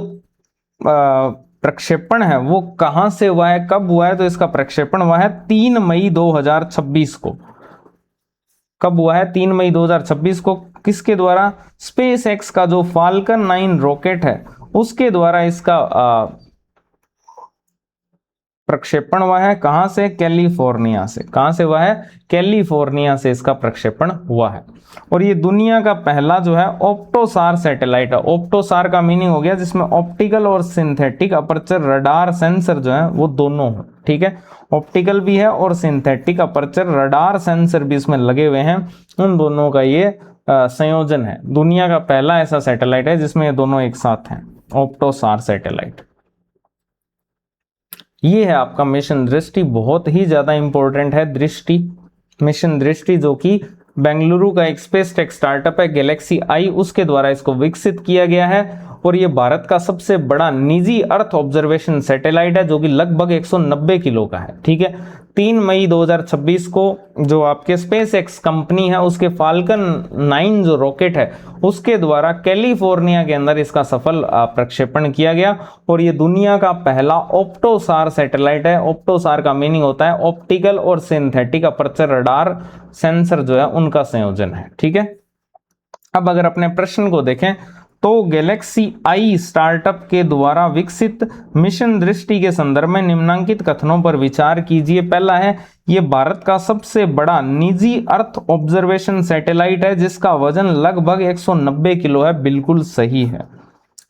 प्रक्षेपण है वो कहां से हुआ है, कब हुआ है, तो इसका प्रक्षेपण हुआ है 3 मई 2026 को। कब हुआ है, 3 मई 2026 को। किसके द्वारा, स्पेस एक्स का जो फाल्कन 9 रॉकेट है उसके द्वारा इसका प्रक्षेपण हुआ है। कहां से, कैलिफोर्निया से। कहां से हुआ है, कैलिफोर्निया से इसका प्रक्षेपण हुआ है। और ये दुनिया का पहला जो है ऑप्टोसार सैटेलाइट है। ऑप्टोसार का मीनिंग हो गया जिसमें ऑप्टिकल और सिंथेटिक अपर्चर रडार सेंसर जो है वो दोनों हो। ठीक है, ऑप्टिकल भी है और सिंथेटिक अपर्चर रडार सेंसर भी इसमें लगे हुए हैं, उन दोनों का ये संयोजन है। दुनिया का पहला ऐसा सैटेलाइट है जिसमें ये दोनों एक साथ हैं, ऑप्टोसार सैटेलाइट। ये है आपका मिशन दृष्टि, बहुत ही ज्यादा इंपॉर्टेंट है दृष्टि, मिशन दृष्टि जो कि बेंगलुरु का एक स्पेस टेक स्टार्टअप है गैलेक्सी आई, उसके द्वारा इसको विकसित किया गया है। और ये भारत का सबसे बड़ा निजी अर्थ ऑब्जर्वेशन सैटेलाइट है जो कि लगभग 190 किलो का है। ठीक है, 3 मई 2026 को जो आपके स्पेस एक्स कंपनी है उसके फाल्कन 9 जो रॉकेट है उसके द्वारा कैलिफोर्निया के अंदर इसका सफल प्रक्षेपण किया गया। और ये दुनिया का पहला ऑप्टोसार सैटेलाइट है। ऑप्टोसार का मीनिंग होता है ऑप्टिकल और सिंथेटिक अपर्चर रडार सेंसर जो है उनका संयोजन है। ठीक है, अब अगर अपने प्रश्न को देखें तो गैलेक्सी आई स्टार्टअप के द्वारा विकसित मिशन दृष्टि के संदर्भ में निम्नांकित कथनों पर विचार कीजिए। पहला है, यह भारत का सबसे बड़ा निजी अर्थ ऑब्जर्वेशन सैटेलाइट है जिसका वजन लगभग 190 किलो है, बिल्कुल सही है।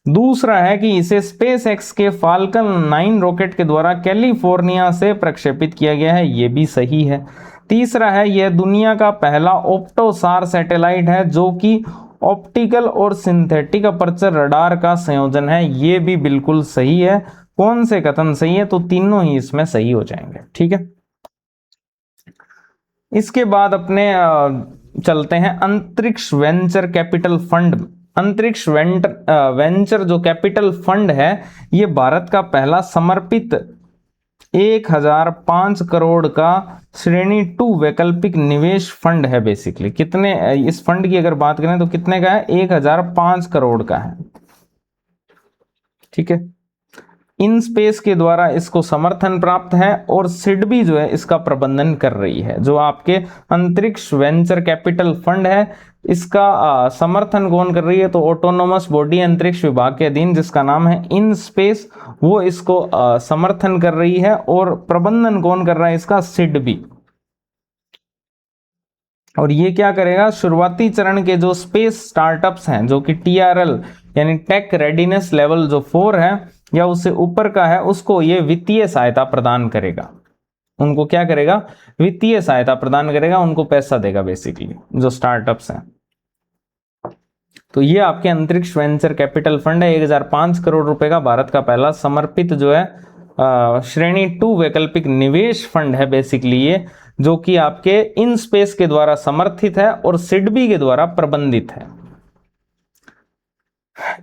दूसरा है कि इसे स्पेस एक्स के फाल्कन 9 रॉकेट के द्वारा कैलिफोर्निया से प्रक्षेपित किया गया है, यह भी सही है। तीसरा है, यह दुनिया का पहला ऑप्टोसार सैटेलाइट है जो कि ऑप्टिकल और सिंथेटिक अपर्चर रडार का संयोजन है, ये भी बिल्कुल सही है। कौन से कथन सही है? तो तीनों ही इसमें सही हो जाएंगे, ठीक है। इसके बाद अपने चलते हैं अंतरिक्ष वेंचर कैपिटल फंड। अंतरिक्ष वेंचर जो कैपिटल फंड है, ये भारत का पहला समर्पित 1005 करोड़ का श्रेणी 2 वैकल्पिक निवेश फंड है। बेसिकली कितने, इस फंड की अगर बात करें तो कितने का है? 1005 करोड़ का है, ठीक है। इन स्पेस के द्वारा इसको समर्थन प्राप्त है और सिडबी जो है इसका प्रबंधन कर रही है। जो आपके अंतरिक्ष वेंचर कैपिटल फंड है, इसका समर्थन कौन कर रही है? तो ऑटोनोमस बॉडी अंतरिक्ष विभाग के अधीन जिसका नाम है इन स्पेस, वो इसको समर्थन कर रही है। और प्रबंधन कौन कर रहा है इसका? सिडबी। और ये क्या करेगा? शुरुआती चरण के जो स्पेस स्टार्टअप्स हैं, जो कि TRL यानी टेक रेडीनेस लेवल जो 4 है या उससे ऊपर का है, उसको ये वित्तीय सहायता प्रदान करेगा। उनको क्या करेगा? वित्तीय सहायता प्रदान करेगा, उनको पैसा देगा बेसिकली, जो स्टार्टअप्स हैं। तो ये आपके अंतरिक्ष वेंचर कैपिटल फंड है। 1005 करोड़ रुपए का भारत का पहला समर्पित जो है श्रेणी 2 वैकल्पिक निवेश फंड है बेसिकली ये, जो कि आपके इन स्पेस के द्वारा समर्थित है और सिडबी के द्वारा प्रबंधित है।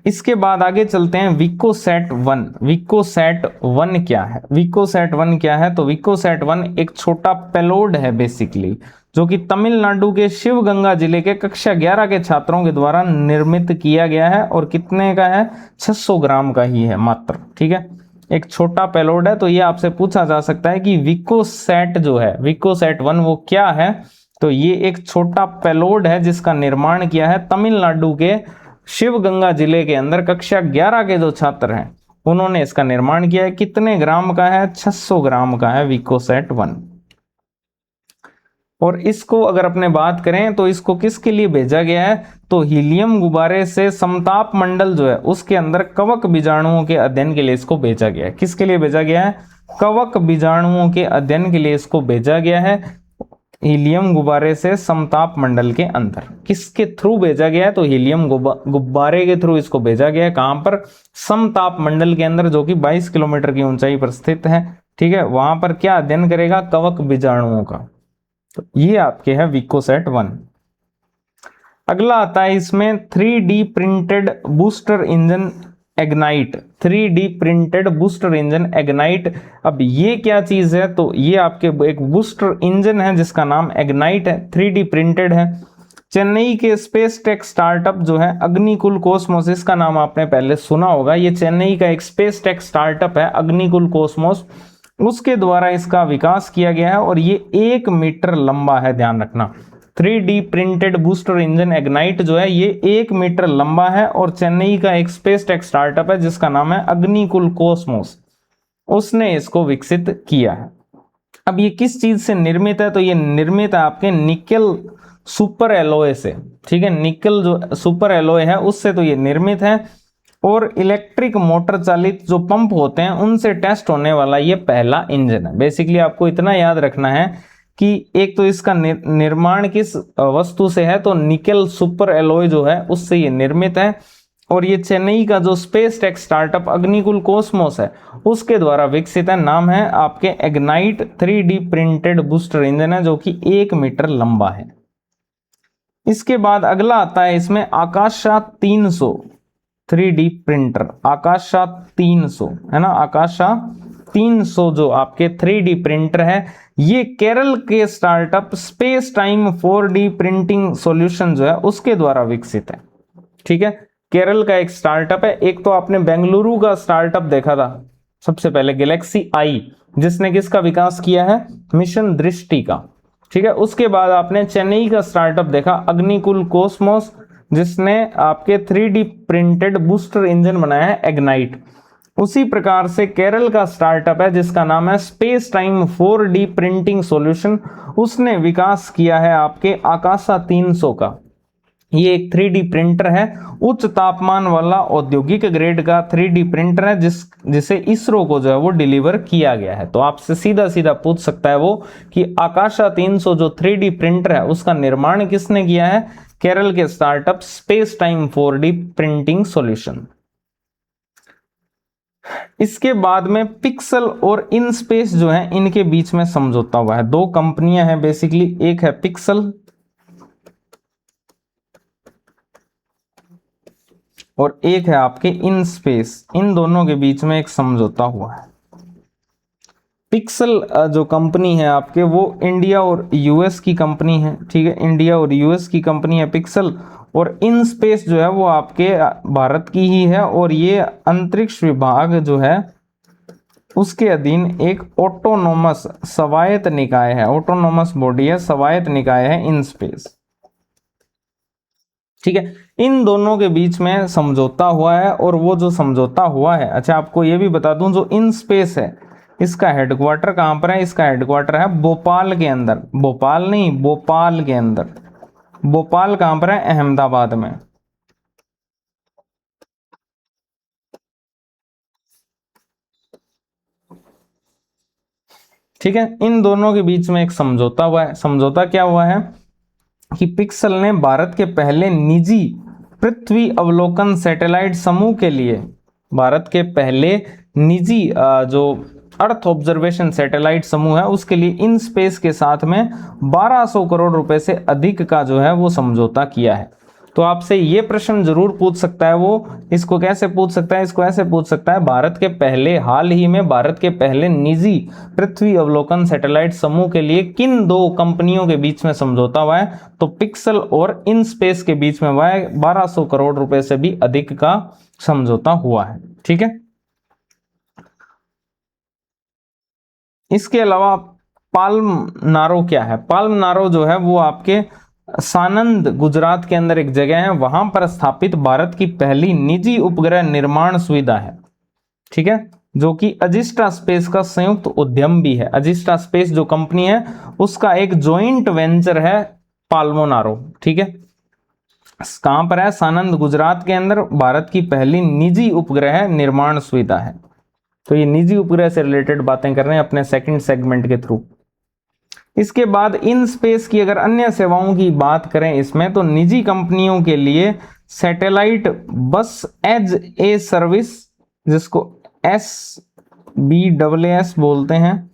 इसके बाद आगे चलते हैं विकोसैट 1। विकोसैट 1 क्या है? विकोसैट 1 क्या है? तो विकोसैट 1 एक छोटा पेलोड है बेसिकली, जो कि तमिलनाडु के शिवगंगा जिले के कक्षा 11 के छात्रों के द्वारा निर्मित किया गया है। और कितने का है? 600 ग्राम का ही है मात्र, ठीक है। एक छोटा पेलोड है। तो ये आपसे पूछा जा सकता है कि विकोसैट जो है, विकोसैट 1 वो क्या है? तो ये एक छोटा पेलोड है जिसका निर्माण किया है तमिलनाडु के शिवगंगा जिले के अंदर कक्षा 11 के जो छात्र हैं उन्होंने इसका निर्माण किया है। कितने ग्राम का है? 600 ग्राम का है विकोसैट 1। और इसको अगर अपने बात करें तो इसको किसके लिए भेजा गया है? तो हीलियम गुब्बारे से समताप मंडल जो है उसके अंदर कवक बीजाणुओं के अध्ययन के लिए इसको भेजा गया है। किसके लिए भेजा गया है? कवक बीजाणुओं के अध्ययन के लिए इसको भेजा गया है, हीलियम गुब्बारे से समताप मंडल के अंदर। किसके थ्रू भेजा गया है? तो हीलियम गुब्बारे के थ्रू इसको भेजा गया है। कहां पर? समताप मंडल के अंदर, जो कि 22 किलोमीटर की ऊंचाई पर स्थित है, ठीक है। वहां पर क्या अध्ययन करेगा? कवक बीजाणुओं का। तो ये आपके है विकोसैट 1। अगला आता है इसमें 3D printed booster engine ignite. 3D printed booster engine ignite. अब ये क्या चीज है? तो ये आपके एक बूस्टर इंजन है जिसका नाम एग्नाइट है, 3D प्रिंटेड है। चेन्नई के स्पेस टेक स्टार्टअप जो है अग्निकुल कॉस्मोस, इसका नाम आपने पहले सुना होगा। ये चेन्नई का एक स्पेस टेक स्टार्टअप है अग्निकुल कॉस्मोस, उसके द्वारा इसका विकास किया गया है। और ये 1 मीटर लंबा है, ध्यान रखना। 3D प्रिंटेड बूस्टर इंजन एग्नाइट जो है ये 1 मीटर लंबा है और चेन्नई का एक स्पेस टेक स्टार्टअप है जिसका नाम है अग्निकुल कॉस्मोस, उसने इसको विकसित किया है। अब ये किस चीज से निर्मित है? तो ये निर्मित है आपके निकेल सुपर एलॉय से, ठीक है। निकेल जो सुपर एलॉय है उससे तो ये निर्मित है। और इलेक्ट्रिक मोटर चालित जो पंप होते हैं उनसे टेस्ट होने वाला ये पहला इंजन है। बेसिकली आपको इतना याद रखना है कि एक तो इसका निर्माण किस वस्तु से है? तो निकेल सुपर एलॉय जो है उससे ये निर्मित है। और ये चेन्नई का जो space tech startup Agnikul Cosmos है उसके द्वारा विकसित है। नाम है आपके एग्नाइट 3D प्रिंटेड बूस्टर इंजन है, जो कि 1 मीटर लंबा है। इसके बाद अगला आता है इसमें आकाशा 300 3D प्रिंटर। आकाशा 300 है ना, आकाशा 300 जो आपके 3D प्रिंटर है, ये केरल के startup space time 4D printing solution जो है उसके द्वारा विकसित है, ठीक है। केरल का एक स्टार्टअप है। एक तो आपने बेंगलुरु का स्टार्टअप देखा था सबसे पहले, गैलेक्सी आई, जिसने किसका विकास किया है? मिशन दृष्टि का, ठीक है। उसके बाद आपने चेन्नई का स्टार्टअप देखा अग्निकुल कॉस्मोस, जिसने आपके 3D प्रिंटेड बूस्टर इंजन बनाया है एग्नाइट। उसी प्रकार से केरल का स्टार्टअप है जिसका नाम है space time 4D printing solution, उसने विकास किया है आपके आकाशा 300 का। ये एक 3D प्रिंटर है, उच्च तापमान वाला औद्योगिक ग्रेड का 3D प्रिंटर है जिसे इसरो को जो है वो डिलीवर किया गया है। तो आपसे सीधा सीधा पूछ सकता है वो कि आकाशा 300 जो 3D प्रिंटर है उसका निर्माण किसने किया है? केरल के startup space time 4D printing solution. इसके बाद में पिक्सल और इनस्पेस जो है इनके बीच में समझौता हुआ है। दो कंपनियां हैं बेसिकली, एक है पिक्सल और एक है आपके इनस्पेस, इन दोनों के बीच में एक समझौता हुआ है। पिक्सल जो कंपनी है आपके वो इंडिया और यूएस की कंपनी है, ठीक है, इंडिया और यूएस की कंपनी है पिक्सल। और इनस्पेस जो है वो आपके भारत की ही है और ये अंतरिक्ष विभाग जो है उसके अधीन एक ऑटोनोमस स्वायत्त निकाय है, ऑटोनोमस बॉडी है, स्वायत्त निकाय है इनस्पेस, ठीक है। इन दोनों के बीच में समझौता हुआ है और वो जो समझौता हुआ है, अच्छा आपको ये भी बता दूं, जो इनस्पेस है इसका हेडक्वार्टर कहां पर है? इसका हेडक्वार्टर है भोपाल के अंदर, भोपाल नहीं भोपाल के अंदर। भोपाल कहां पर है? अहमदाबाद में। ठीक है, इन दोनों के बीच में एक समझौता हुआ है। समझौता क्या हुआ है कि पिक्सल ने भारत के पहले निजी पृथ्वी अवलोकन सैटेलाइट समूह के लिए, भारत के पहले निजी जो अर्थ ऑब्जर्वेशन सैटेलाइट समूह है उसके लिए इन स्पेस के साथ में 1200 करोड़ रुपए से अधिक का जो है वो समझौता किया है। तो आपसे ये प्रश्न जरूर पूछ सकता है वो, इसको कैसे पूछ सकता है? इसको ऐसे पूछ सकता है, भारत के पहले, हाल ही में भारत के पहले निजी पृथ्वी अवलोकन सैटेलाइट समूह के लिए किन दो कंपनियों के बीच में समझौता हुआ है? तो पिक्सल और इनस्पेस के बीच में हुआ है, 1200 करोड़ रुपए से भी अधिक का समझौता हुआ है, ठीक है। इसके अलावा पाल्म नारो क्या है? पाल्म नारो जो है वो आपके सानंद गुजरात के अंदर एक जगह है, वहां पर स्थापित भारत की पहली निजी उपग्रह निर्माण सुविधा है, ठीक है, जो कि अजिस्टा स्पेस का संयुक्त उद्यम भी है। अजिस्टा स्पेस जो कंपनी है उसका एक जॉइंट वेंचर है पाल्मो नारो, ठीक है। कहां पर है? सानंद गुजरात के अंदर भारत की पहली निजी उपग्रह निर्माण सुविधा है। तो ये निजी उपग्रह से रिलेटेड बातें कर रहे हैं अपने सेकंड सेगमेंट के थ्रू। इसके बाद इन स्पेस की अगर अन्य सेवाओं की बात करें इसमें, तो निजी कंपनियों के लिए सैटेलाइट बस एज ए सर्विस, जिसको SBAS बोलते हैं,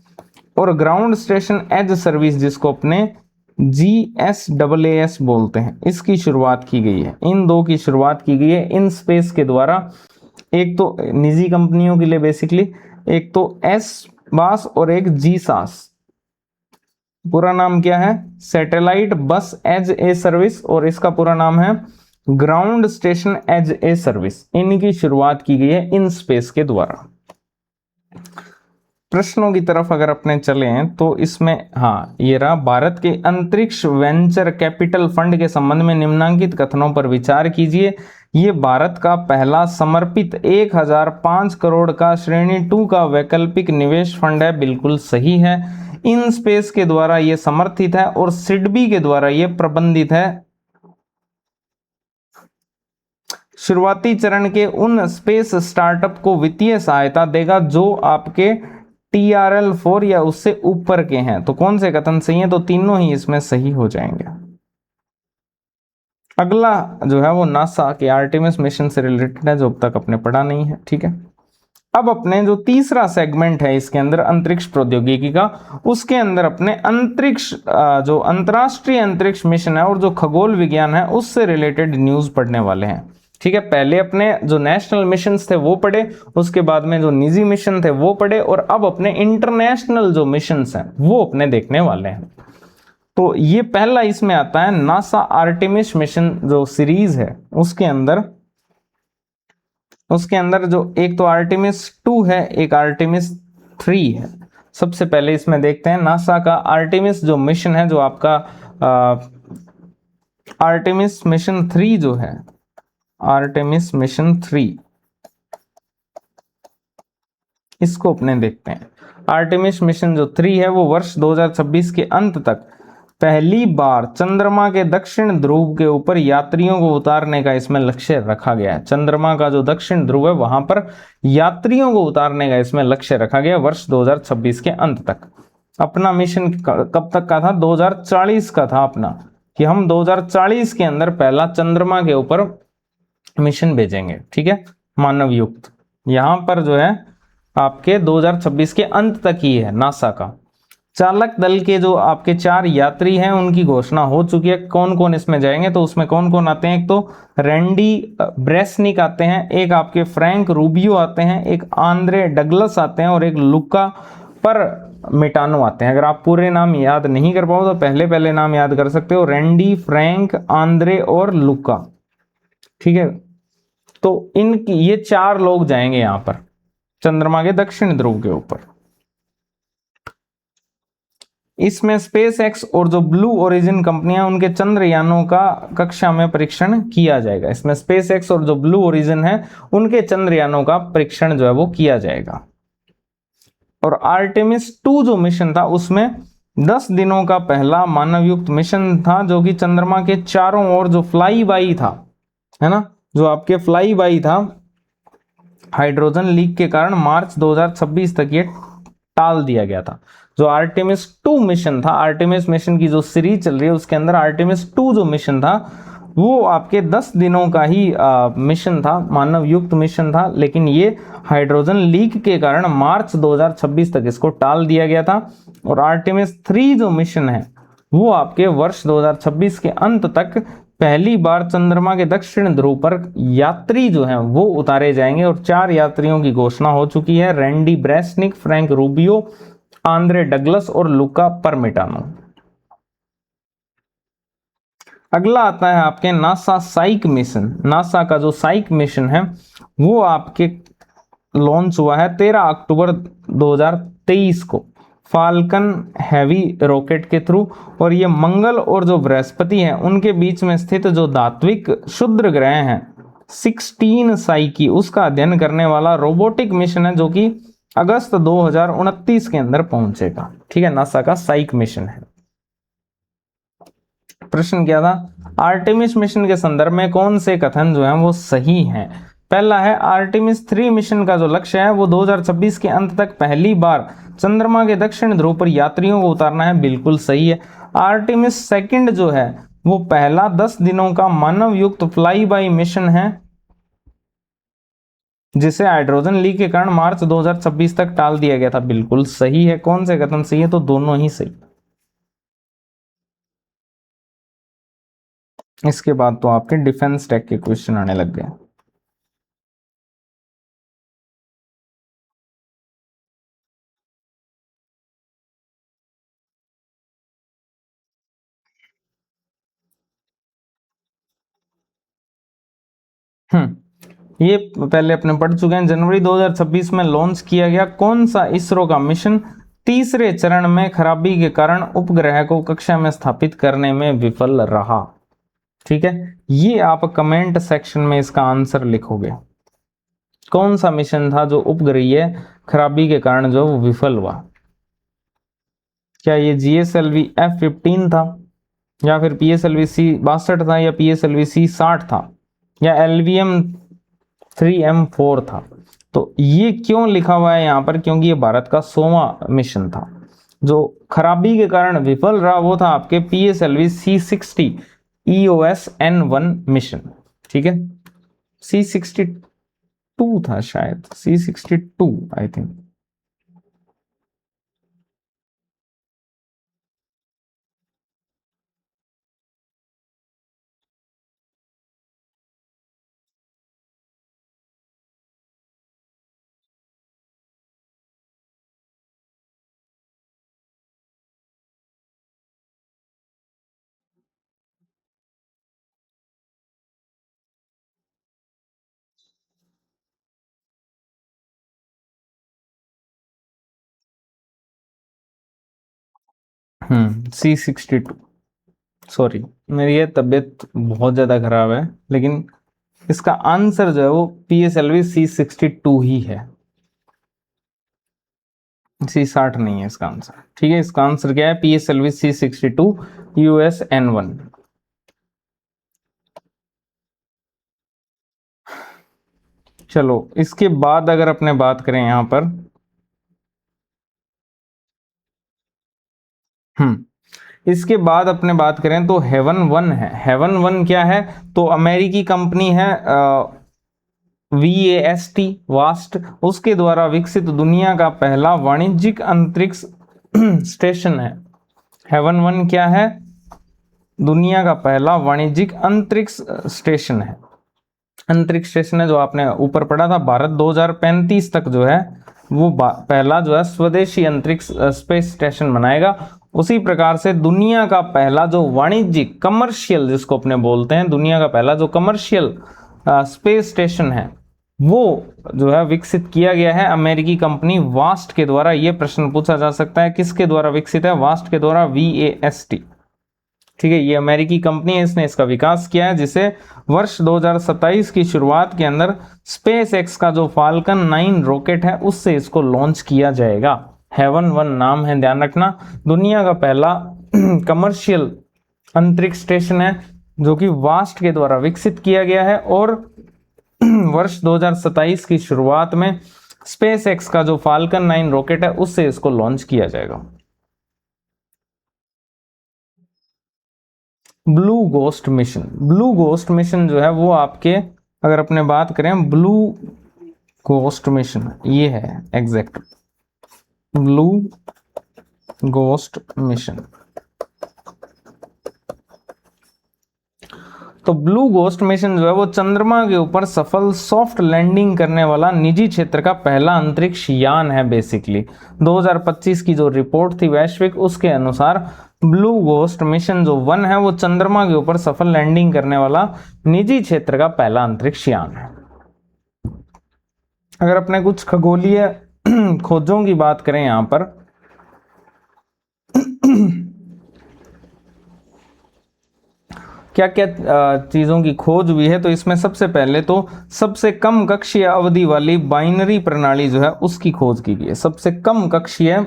और ग्राउंड स्टेशन एज सर्विस, जिसको अपने GSAAS बोलते हैं, इसकी शुरुआत की गई है। इन दो की शुरुआत की गई है इन स्पेस के द्वारा। एक तो निजी कंपनियों के लिए बेसिकली, एक तो SBAS और एक GSAS। पूरा नाम क्या है? सैटेलाइट बस एज ए सर्विस, और इसका पूरा नाम है ground station as a service. इनकी शुरुआत की गई है इन स्पेस के द्वारा। प्रश्नों की तरफ अगर अपने चले तो इसमें हाँ ये रहा, भारत के अंतरिक्ष वेंचर कैपिटल फंड के संबंध में निम्नांकित कथनों पर विचार कीजिए। ये भारत का पहला समर्पित 1005 करोड़ का श्रेणी 2 का वैकल्पिक निवेश फंड है, बिल्कुल सही है। इन स्पेस के द्वारा यह समर्थित है और सिडबी के द्वारा यह प्रबंधित है। शुरुआती चरण के उन स्पेस स्टार्टअप को वित्तीय सहायता देगा जो आपके TRL4 या उससे ऊपर के हैं। तो कौन से कथन सही है? तो तीनों ही इसमें सही हो जाएंगे। अगला जो है वो नासा के आर्टेमिस मिशन से रिलेटेड है, जो अब तक अपने पढ़ा नहीं है, ठीक है। अब अपने जो तीसरा सेगमेंट है इसके अंदर अंतरिक्ष प्रौद्योगिकी का, उसके अंदर अपने अंतरिक्ष जो अंतरराष्ट्रीय अंतरिक्ष मिशन है और जो खगोल विज्ञान है उससे रिलेटेड न्यूज पढ़ने वाले हैं, ठीक है। पहले अपने जो नेशनल मिशन थे वो पढ़े, उसके बाद में जो निजी मिशन थे वो पढ़े, और अब अपने इंटरनेशनल जो मिशन हैं वो अपने देखने वाले हैं। तो ये पहला इसमें आता है नासा आर्टेमिस मिशन जो सीरीज है उसके अंदर जो एक तो आर्टेमिस 2 है, एक आर्टेमिस 3 है। सबसे पहले इसमें देखते हैं नासा का आर्टेमिस जो मिशन है, जो आपका आर्टेमिस मिशन 3 जो है, आर्टेमिस मिशन 3, इसको अपने देखते हैं। आर्टेमिस मिशन जो 3 है वो वर्ष 2026 के अंत तक पहली बार चंद्रमा के दक्षिण ध्रुव के ऊपर यात्रियों को उतारने का इसमें लक्ष्य रखा गया है। चंद्रमा का जो दक्षिण ध्रुव है वहां पर यात्रियों को उतारने का इसमें लक्ष्य रखा गया वर्ष 2026 के अंत तक। अपना मिशन कब तक का था? 2040 का था अपना, कि हम 2040 के अंदर पहला चंद्रमा के ऊपर मिशन भेजेंगे, ठीक है, मानव युक्त। यहां पर जो है आपके 2026 के अंत तक ही है नासा का। चालक दल के जो आपके 4 यात्री हैं उनकी घोषणा हो चुकी है, कौन कौन इसमें जाएंगे। तो उसमें कौन कौन आते हैं, एक तो रैंडी ब्रेसनिक आते हैं, एक आपके फ्रैंक रूबियो आते हैं, एक आंद्रे डगलस आते हैं और एक लुका पर मिटानो आते हैं। अगर आप पूरे नाम याद नहीं कर पाओ तो पहले पहले नाम याद कर सकते हो, रैंडी, फ्रैंक, आंद्रे और लुका, ठीक है। तो इनकी ये 4 लोग जाएंगे यहां पर चंद्रमा के दक्षिण ध्रुव के ऊपर। इसमें स्पेस एक्स और जो ब्लू ओरिजिन कंपनियां उनके चंद्रयानों का कक्षा में परीक्षण किया जाएगा। इसमें स्पेस एक्स और जो ब्लू ओरिजिन है उनके चंद्रयानों का परीक्षण जो है वो किया जाएगा। और आर्टेमिस 2 जो मिशन था उसमें 10 दिनों का पहला मानवयुक्त मिशन था, जो कि चंद्रमा के चारों ओर जो फ्लाई बाई था, है ना, जो आपके फ्लाई बाई था, हाइड्रोजन लीक के कारण मार्च 2026 तक ये टाल दिया गया था। जो आर्टेमिस 2 मिशन था, आर्टेमिस मिशन की जो सीरीज चल रही है उसके अंदर आर्टेमिस 2 जो मिशन था वो आपके 10 दिनों का ही मिशन था, मानव युक्त मिशन था, लेकिन ये हाइड्रोजन लीक के कारण मार्च 2026 तक इसको टाल दिया गया था। और आर्टेमिस 3 जो मिशन है वो आपके वर्ष 2026 के अंत तक पहली बार चंद्रमा के दक्षिण ध्रुव पर यात्री जो हैं वो उतारे जाएंगे। और 4 यात्रियों की घोषणा हो चुकी है, Randy Bresnik, Frank Rubio, Andre Douglas और लुका परमिटानो। अगला आता है आपके नासा साइक मिशन। नासा का जो साइक मिशन है वो आपके लॉन्च हुआ है 13 अक्टूबर 2023 को फाल्कन हैवी रॉकेट के थ्रू। और ये मंगल और जो बृहस्पति है उनके बीच में स्थित जो धात्विक क्षुद्र ग्रह हैं 16 साइकी उसका अध्ययन करने वाला रोबोटिक मिशन है, जो कि अगस्त 2029 के अंदर पहुंचेगा, ठीक है। नासा का साइक मिशन है। प्रश्न क्या था, आर्टेमिस मिशन के संदर्भ में कौन से कथन जो है वो सही हैं। पहला है आर्टेमिस 3 मिशन का जो लक्ष्य है वो 2026 के अंत तक पहली बार चंद्रमा के दक्षिण ध्रुव पर यात्रियों को उतारना है, बिल्कुल सही है। आर्टेमिस सेकंड जो है वो पहला 10 दिनों का मानव युक्त फ्लाई बाई मिशन है, जिसे हाइड्रोजन लीक के कारण मार्च 2026 तक टाल दिया गया था, बिल्कुल सही है। कौन से कथन सही है, तो दोनों ही सही। इसके बाद तो आपके डिफेंस टेक के क्वेश्चन आने लग गए। ये पहले अपने पढ़ चुके हैं। जनवरी 2026 में लॉन्च किया गया कौन सा इसरो का मिशन तीसरे चरण में खराबी के कारण उपग्रह को कक्षा में स्थापित करने में विफल रहा, ठीक है। ये आप कमेंट सेक्शन में इसका आंसर लिखोगे, कौन सा मिशन था जो उपग्रहीय खराबी के कारण जो विफल हुआ। क्या ये GSLV F-15 था, या फिर PSLV C-62 था, या PSLV C-60 था, या LVM 3M4 था। तो ये क्यों लिखा हुआ है यहां पर, क्योंकि ये भारत का 100वां मिशन था। जो खराबी के कारण विफल रहा वो था आपके PSLV C-60 EOS N1 mission, ठीक है। C-62 था शायद, C-62 I think. C-62, sorry मेरी ये तबीयत बहुत ज्यादा खराब है, लेकिन इसका आंसर जो है वो PSLV C-62 ही है, C-60 नहीं है इसका आंसर, ठीक है। इसका आंसर क्या है, PSLV C-62 US N1। चलो इसके बाद अगर अपने बात करें यहां पर, इसके बाद अपने बात करें तो हेवन वन है। हेवन वन क्या है? तो अमेरिकी कंपनी है VAST वास्ट, उसके द्वारा विकसित दुनिया का पहला वाणिज्यिक अंतरिक्ष स्टेशन है। हेवन वन क्या है? दुनिया का पहला वाणिज्यिक अंतरिक्ष स्टेशन है। अंतरिक्ष स्टेशन है जो आपने ऊपर पढ़ा था, भारत 2035 तक जो है वो पहला जो है स्वदेशी अंतरिक्ष स्पेस स्टेशन बनाएगा। उसी प्रकार से दुनिया का पहला जो वाणिज्यिक कमर्शियल, जिसको अपने बोलते हैं, दुनिया का पहला जो कमर्शियल स्पेस स्टेशन है वो जो है विकसित किया गया है अमेरिकी कंपनी वास्ट के द्वारा। ये प्रश्न पूछा जा सकता है, किसके द्वारा विकसित है? वास्ट के द्वारा, VAST। ठीक है, ये अमेरिकी कंपनी है, इसने इसका विकास किया है, जिसे वर्ष 2027 की शुरुआत के अंदर स्पेस एक्स का जो फाल्कन 9 रॉकेट है उससे इसको लॉन्च किया जाएगा। हेवन वन नाम है, ध्यान रखना। दुनिया का पहला कमर्शियल अंतरिक्ष स्टेशन है जो कि वास्ट के द्वारा विकसित किया गया है, और वर्ष 2027 की शुरुआत में स्पेस एक्स का जो फाल्कन 9 रॉकेट है उससे इसको लॉन्च किया जाएगा। Blue ghost mission, blue ghost mission जो है वो आपके, अगर अपने बात करें ब्लू गोस्ट मिशन, ये है एग्जैक्ट ब्लू गोस्ट मिशन। तो ब्लू गोस्ट मिशन जो है वो चंद्रमा के ऊपर सफल सॉफ्ट लैंडिंग करने वाला निजी क्षेत्र का पहला अंतरिक्ष यान है। बेसिकली 2025 की जो रिपोर्ट थी वैश्विक, उसके अनुसार ब्लू गोस्ट मिशन जो 1 है वो चंद्रमा के ऊपर सफल लैंडिंग करने वाला निजी क्षेत्र का पहला अंतरिक्ष यान है। अगर अपने कुछ खगोलीय खोजों की बात करें यहां पर, क्या क्या चीजों की खोज हुई है, तो इसमें सबसे पहले तो सबसे कम कक्षीय अवधि वाली बाइनरी प्रणाली जो है उसकी खोज की गई है। सबसे कम कक्षीय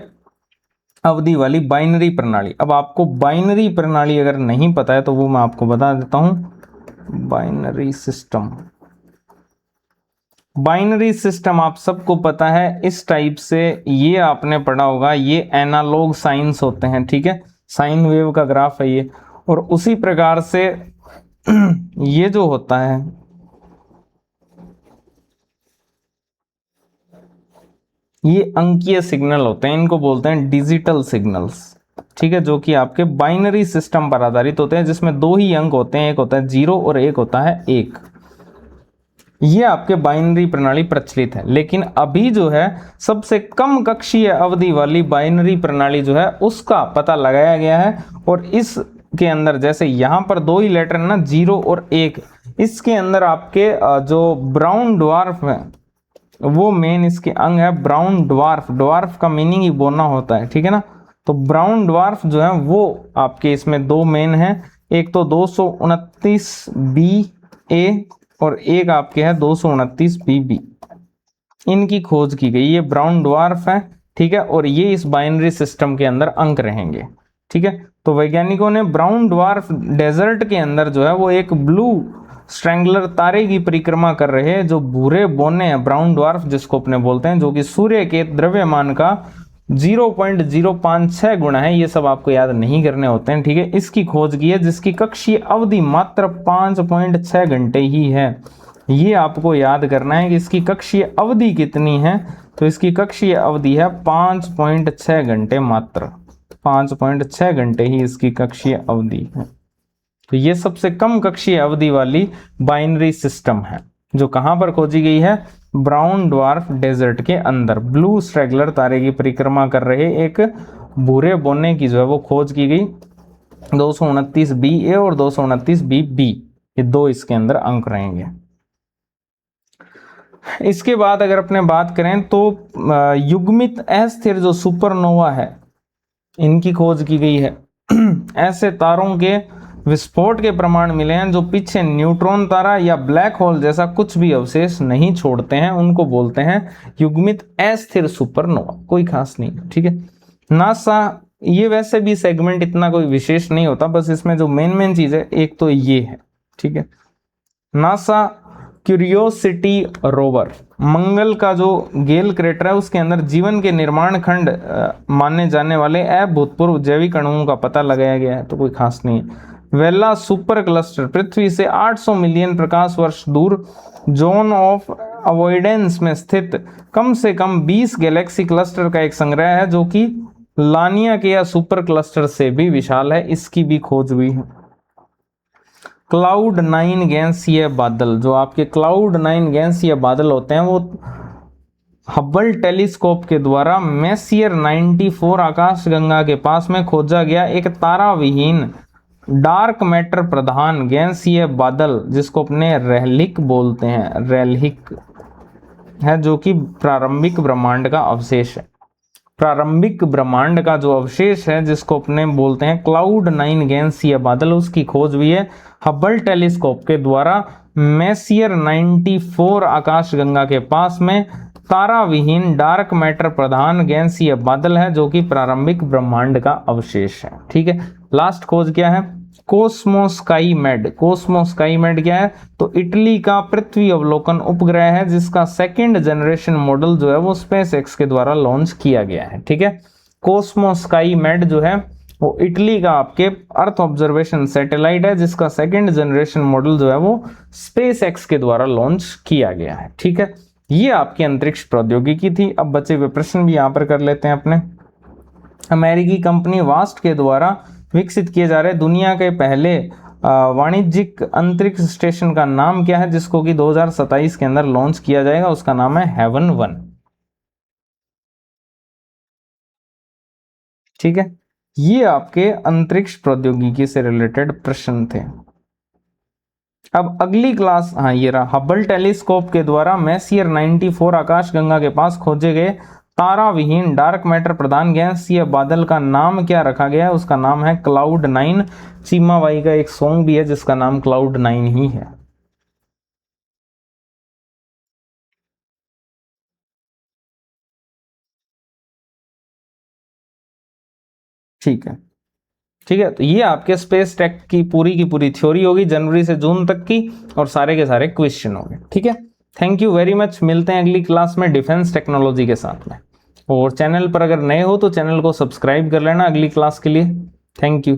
अवधि वाली बाइनरी प्रणाली। अब आपको बाइनरी प्रणाली अगर नहीं पता है तो वो मैं आपको बता देता हूं। बाइनरी सिस्टम, बाइनरी सिस्टम आप सबको पता है इस टाइप से, ये आपने पढ़ा होगा, ये एनालॉग साइंस होते हैं। ठीक है, साइन वेव का ग्राफ है ये, और उसी प्रकार से ये जो होता है ये अंकीय सिग्नल होते हैं, इनको बोलते हैं डिजिटल सिग्नल्स। ठीक है, जो कि आपके बाइनरी सिस्टम पर आधारित होते हैं, जिसमें 2 ही अंक होते हैं, एक होता है 0 और एक होता है 1। ये आपके बाइनरी प्रणाली प्रचलित है। लेकिन अभी जो है सबसे कम कक्षीय अवधि वाली बाइनरी प्रणाली जो है उसका पता लगाया गया है, और इस के अंदर जैसे यहां पर 2 ही लेटर है ना, 0 और 1, इसके अंदर आपके जो ब्राउन ड्वार्फ है वो मेन इसके अंग है। ब्राउन ड्वार्फ, ड्वार्फ का मीनिंग ही बोना होता है। ठीक है ना, तो ब्राउन ड्वार्फ जो है वो आपके इसमें 2 मेन है, एक तो 229BA और एक आपके है 229BB। इनकी खोज की गई, ये ब्राउन ड्वार्फ है। ठीक है, और ये इस बाइनरी सिस्टम के अंदर अंक रहेंगे। ठीक है, तो वैज्ञानिकों ने ब्राउन ड्वार्फ डेजर्ट के अंदर जो है वो एक ब्लू स्ट्रैंगलर तारे की परिक्रमा कर रहे हैं, जो भूरे बोने हैं, ब्राउन ड्वार्फ जिसको अपने बोलते हैं, जो कि सूर्य के द्रव्यमान का 0.056 गुना है। ये सब आपको याद नहीं करने होते हैं। ठीक है, इसकी खोज की है, जिसकी कक्षीय अवधि मात्र 5.6 घंटे ही है। ये आपको याद करना है कि इसकी कक्षीय अवधि कितनी है, तो इसकी कक्षीय अवधि है 5.6 घंटे, मात्र 5.6 घंटे ही इसकी कक्षीय अवधि है। तो ये सबसे कम कक्षीय अवधि वाली बाइनरी सिस्टम है, जो कहां पर खोजी गई है? ब्राउन ड्वार्फ डेजर्ट के अंदर ब्लू स्ट्रैगलर तारे की परिक्रमा कर रहे एक भूरे बोने की जो है वो खोज की गई। 229BA और 229BB, ये 2 इसके अंदर अंक रहेंगे। इसके बाद अगर अपने बात करें तो युग्मित अस्थिर जो सुपरनोवा है इनकी खोज की गई है। ऐसे तारों के विस्फोट के प्रमाण मिले हैं जो पीछे न्यूट्रॉन तारा या ब्लैक होल जैसा कुछ भी अवशेष नहीं छोड़ते हैं, उनको बोलते हैं युग्मित अस्थिर सुपरनोवा। कोई खास नहीं, ठीक है। नासा, ये वैसे भी सेगमेंट इतना कोई विशेष नहीं होता, बस इसमें जो मेन चीज है एक तो ये है, ठीक है। नासा क्यूरियोसिटी रोवर, मंगल का जो गेल क्रेटर है उसके अंदर जीवन के निर्माण खंड माने जाने वाले अभूतपूर्व जैविक अणुओं का पता लगाया गया है, तो कोई खास नहीं है। वेला सुपर क्लस्टर पृथ्वी से 800 मिलियन प्रकाश वर्ष दूर जोन ऑफ अवॉइडेंस में स्थित कम से कम 20 गैलेक्सी क्लस्टर का एक संग्रह है, जो कि लानिया के या सुपर क्लस्टर से भी विशाल है। इसकी भी खोज हुई है। क्लाउड 9 गैसीय बादल, जो आपके क्लाउड 9 गैसीय बादल होते हैं वो हब्बल टेलीस्कोप के द्वारा मेसियर 94 आकाशगंगा के पास में खोजा गया एक तारा विहीन डार्क मैटर प्रधान गैसीय बादल, जिसको अपने रेलिक बोलते हैं, रेलिक है, जो कि प्रारंभिक ब्रह्मांड का अवशेष है। प्रारंभिक ब्रह्मांड का जो अवशेष है जिसको अपने बोलते हैं क्लाउड 9 गैसीय बादल, उसकी खोज हुई है हब्बल टेलीस्कोप के द्वारा मेसियर 94 आकाशगंगा के पास में तारा विहीन डार्क मैटर प्रधान गैसीय बादल है, जो कि प्रारंभिक ब्रह्मांड का अवशेष है। ठीक है, लास्ट खोज क्या है? कोस्मोस्काईमेड। कोस्मोस्काईमेड क्या है? तो इटली का पृथ्वी अवलोकन उपग्रह है, जिसका सेकंड जनरेशन मॉडल जो है वो स्पेस एक्स के द्वारा लॉन्च किया गया है। ठीक है, कोस्मोस्काईमेड जो है वो इटली का आपके अर्थ ऑब्जर्वेशन सैटेलाइट है, जिसका सेकंड जनरेशन मॉडल जो है वो स्पेस एक्स के द्वारा लॉन्च किया गया है। ठीक है, ये आपकी अंतरिक्ष प्रौद्योगिकी थी। अब बचे हुए प्रश्न भी यहां पर कर लेते हैं अपने। अमेरिकी कंपनी वास्ट के द्वारा विकसित किए जा रहे दुनिया के पहले वाणिज्यिक अंतरिक्ष स्टेशन का नाम क्या है, जिसको कि 2027 के अंदर लॉन्च किया जाएगा? उसका नाम है हेवन 1। ठीक है, ये आपके अंतरिक्ष प्रौद्योगिकी से रिलेटेड प्रश्न थे। अब अगली क्लास, हाँ ये रहा, हबल टेलीस्कोप के द्वारा मेसियर 94 आकाशगंगा के पास खोजे गए तारा विहीन डार्क मैटर प्रधान गैसीय बादल का नाम क्या रखा गया है? उसका नाम है क्लाउड 9। चीमा बाई का एक सॉन्ग भी है जिसका नाम क्लाउड 9 ही है। ठीक है, ठीक है, तो ये आपके स्पेस टेक की पूरी थ्योरी होगी जनवरी से जून तक की, और सारे के सारे क्वेश्चन होंगे। ठीक है, थैंक यू वेरी मच। मिलते हैं अगली क्लास में डिफेंस टेक्नोलॉजी के साथ में। और चैनल पर अगर नए हो तो चैनल को सब्सक्राइब कर लेना अगली क्लास के लिए। Thank you.